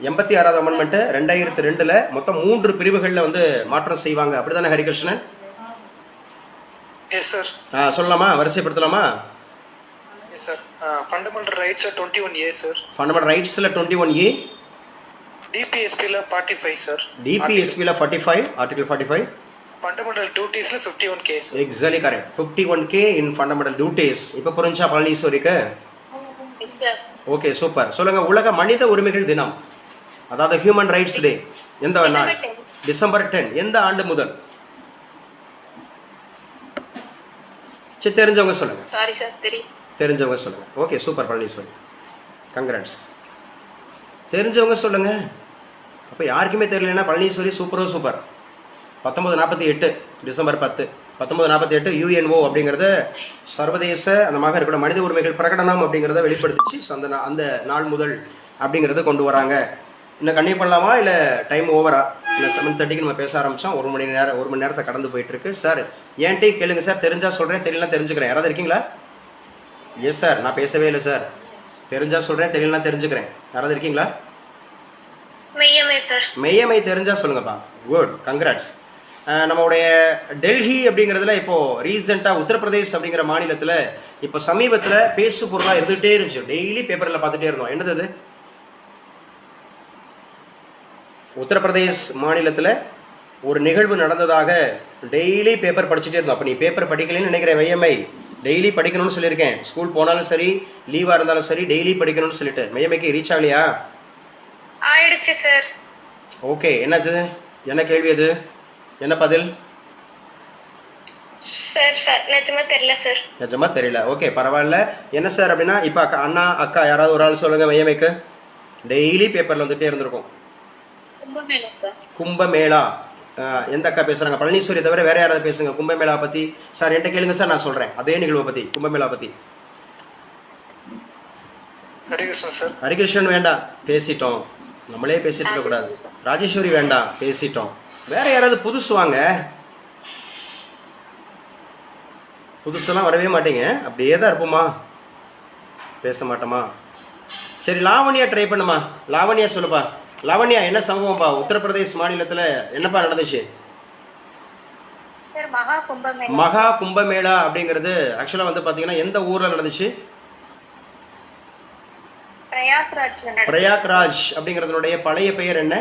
86வது அமெண்ட்மெண்ட்டு 2002 மொத்தம் 3 பிரிவுகளில் வந்து மாற்றம் செய்வாங்க. அப்படி தானே ஹரிகிருஷ்ணன்? Yes sir. சொல்லலாமா? வரிசைப்படுத்தலாமா? Yes sir. Fundamental rights 21A sir. Fundamental ரைட்ஸில் 21A. டிபிஎஸ்பியில் 45 சார். டிபிஎஸ்பியில் 45, ஆர்டிகல் 45. ஃபண்டமெண்டல் டியூட்டிஸில் 51K sir. Exactly correct. 51K in fundamental duties. இப்போ புரிஞ்சா பழனீஸ்வரிக்கு? Yes sir. Okay, super. சொல்லுங்க, உலக மனித உரிமைகள் தினம், அதாவது ஹியூமன் ரைட்ஸ் டே எந்த நாள்? டிசம்பர் 10 எந்த ஆண்டு முதல்? சரி, தெரிஞ்சவங்க சொல்லுங்க. சாரி சார், தெரியும். தெரிஞ்சவங்க சொல்லுங்க. Okay, super Palaniswari, congrats. தெரிஞ்சவங்க சொல்லுங்க. அப்போ யாருக்குமே தெரியலன்னா பழனிஸ்வரி சூப்பரோ சூப்பர். 1948 டிசம்பர் 10 1948 UNO அப்படிங்கிறது சர்வதேச அந்த இருக்கிற மனித உரிமைகள் பிரகடனம் அப்படிங்கிறத வெளிப்படுத்திச்சு. ஸோ அந்த நாள் முதல் அப்படிங்கிறத கொண்டு வராங்க. இன்னும் கண்டிப்பாக பண்ணலாமா இல்லை டைம் ஓவரா? இல்லை 7:30க்கு நம்ம பேச ஆரம்பித்தோம். ஒரு மணி நேரத்தை கடந்து போயிட்டுருக்கு. சார் ஏன்ட்டே கேளுங்க சார், தெரிஞ்சால் சொல்கிறேன், தெரியலனா தெரிஞ்சுக்கிறேன். யாராவது இருக்கீங்களா? எஸ் சார், நான் பேசவே இல்லை சார். தெரிஞ்சால் சொல்கிறேன், தெரியலனா தெரிஞ்சுக்கிறேன். யாராவது இருக்கீங்களா? மெய்யமே சார். மெய்யமை தெரிஞ்சால் சொல்லுங்கப்பா. Good, congrats. நம்மளுடைய டெல்லி அப்படிங்கிறதுல இப்போது ரீசெண்டாக உத்தரப்பிரதேஷ் அப்படிங்கிற மாநிலத்தில் இப்போ சமீபத்தில் பேசு பொருளாக இருந்துகிட்டே இருந்துச்சு. டெய்லி பேப்பரில் பார்த்துட்டே இருந்தோம். என்னது அது? உத்தரப்பிரதேஷ் மாநிலத்தில் ஒரு நிகழ்வு நடந்ததாக டெய்லி பேப்பர் படிச்சுட்டே இருந்தோம். அப்போ நீ பேப்பர் படிக்கலன்னு நினைக்கிறேன். மெய்யமை டெய்லி படிக்கணும்னு சொல்லியிருக்கேன். ஸ்கூல் போனாலும் சரி, லீவாக இருந்தாலும் சரி, டெய்லி படிக்கணும்னு சொல்லிட்டு. மெய்யமைக்கு ரீச் ஆகலையா? ஆயிடுச்சு சார். ஓகே, என்னது? என்ன கேள்வி அது? என்ன பதில்? சார் நிஜமா தெரியல சார். நிஜமா தெரியல. ஓகே, பரவாயில்ல. என்ன சார் அப்படின்னா இப்போ அண்ணா அக்கா யாராவது ஒரு ஆள் சொல்லுங்க. மெய்யமைக்கு டெய்லி பேப்பரில் வந்துட்டே இருந்திருக்கும். கும்பமேளா சார். கும்பமேளா. எந்த அக்கா பேசுகிறாங்க? பழனிஸ்வரி தவிர வேற யாராவது பேசுங்க கும்பமேளா பற்றி. சார் என்கிட்ட கேளுங்க சார், நான் சொல்கிறேன் அதே நிகழ்வை பற்றி, கும்பமேளா பற்றி. ஹரிகிருஷ்ணன் சார். ஹரிகிருஷ்ணன் வேண்டாம், பேசிட்டோம். நம்மளே பேசிட்டு இருக்கக்கூடாது. ராஜேஸ்வரி வேண்டாம், பேசிட்டோம். வேற யாராவது புதுசு வாங்க. புதுசெல்லாம் வரவே மாட்டீங்க, அப்படியே தான் இருப்போமா, பேச மாட்டோமா? சரி, லாவண்யா ட்ரை பண்ணுமா. லாவண்யா சொல்லுப்பா. லாவண்யா, என்ன சம்பவம்ப்பா உத்தரப்பிரதேஷ் மாநிலத்தில் என்னப்பா நடந்துச்சு? சார் மகா கும்பமேளா. மகா கும்பமேளா அப்படிங்கிறது ஆக்சுவலாக வந்து பார்த்தீங்கன்னா எந்த ஊரில் நடந்துச்சு? பிரயாக்ராஜ். பிரயாக்ராஜ் அப்படிங்கிறதுனுடைய பழைய பெயர் என்ன?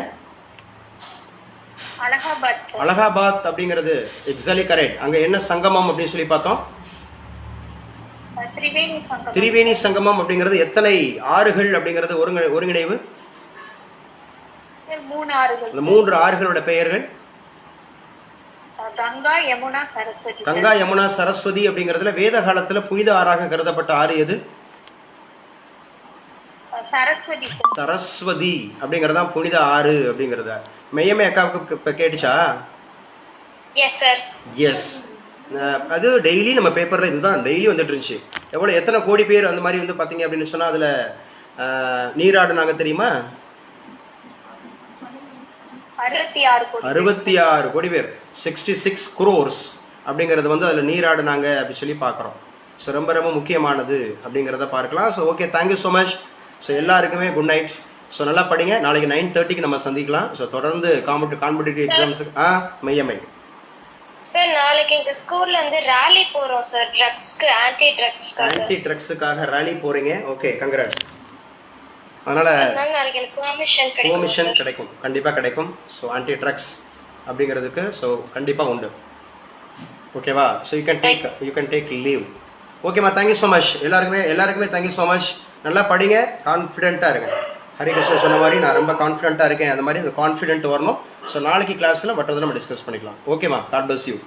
அலகாபாத். அலகாபாத் அப்படிங்கிறது எக்ஸாக்ட்லி கரெக்ட். அங்கே என்ன சங்கமம் அப்படின்னு சொல்லி பார்த்தோம்? திரிவேணி சங்கமம். திரிவேணி சங்கமம் அப்படிங்கிறது எத்தனை ஆறுகள் அப்படிங்கிறது ஒருங்கிணைவு? 3 ஆறுகள். அந்த 3 ஆறுகளோட பெயர்கள்? கங்கா, யமுனா, சரஸ்வதி. கங்கா, யமுனா, சரஸ்வதி அப்படிங்கிறதுல வேத காலத்துல புனித ஆறாக கருதப்பட்ட ஆறு எது? சரஸ்வதி. சரஸ்வதி அப்படிங்கிறது தான் புனித ஆறு அப்படிங்கிறத. மெய்யமே அக்காவுக்கு இப்போ கேட்டுச்சா? Yes sir. எஸ். அது டெய்லி நம்ம பேப்பரில் இதுதான் டெய்லி வந்துட்டு இருந்துச்சு. எத்தனை கோடி பேர் அந்த மாதிரி வந்து பார்த்தீங்க அப்படின்னு சொன்னால் அதில் நீராடினாங்க தெரியுமா? 66 கோடி பேர், 66 crores அப்படிங்கிறது வந்து அதில் நீராடினாங்க அப்படின்னு சொல்லி பார்க்குறோம். ஸோ ரொம்ப ரொம்ப முக்கியமானது அப்படிங்கிறத பார்க்கலாம். So okay, thank you so much. So எல்லாருக்குமே குட் நைட். ஸோ நல்லா படிங்க. நாளைக்கு 9:30க்கு நம்ம சந்திக்கலாம். ஸோ தொடர்ந்து காம்படிட்டிவ் எக்ஸாம்ஸுக்கு மெய்யமை. சார் நாளைக்கு எங்க ஸ்கூல்ல வந்து ராலி போறோம் சார். ட்ரக்ஸ்க்கு ஆன்டி ட்ரக்ஸுக்காக ராலி போறீங்க. Okay, congrats. அதனால நாளைக்கு எனக்கு பெர்மிஷன் கிடைக்கும், கண்டிப்பாக கிடைக்கும். ஸோ ஆன்டி ட்ரக்ஸ் அப்படிங்கிறதுக்கு ஸோ கண்டிப்பாக உண்டு. ஓகேவா? So you can take leave. ஓகேம்மா, தேங்க்யூ ஸோ மச். எல்லாருக்குமே தேங்க்யூ ஸோ மச். நல்லா படிங்க, கான்ஃபிடென்ட்டாக இருங்க. ஹரிகிருஷ்ணன் சொன்ன மாதிரி நான் ரொம்ப கான்ஃபிடென்ட்டாக இருக்கேன். அந்த மாதிரி அந்த கான்ஃபிடென்ட் வரணும். ஸோ நாளைக்கு கிளாஸில் மற்றதை நம்ம டிஸ்கஸ் பண்ணிக்கலாம். ஓகேம்மா, காட் பிளஸ் யூ.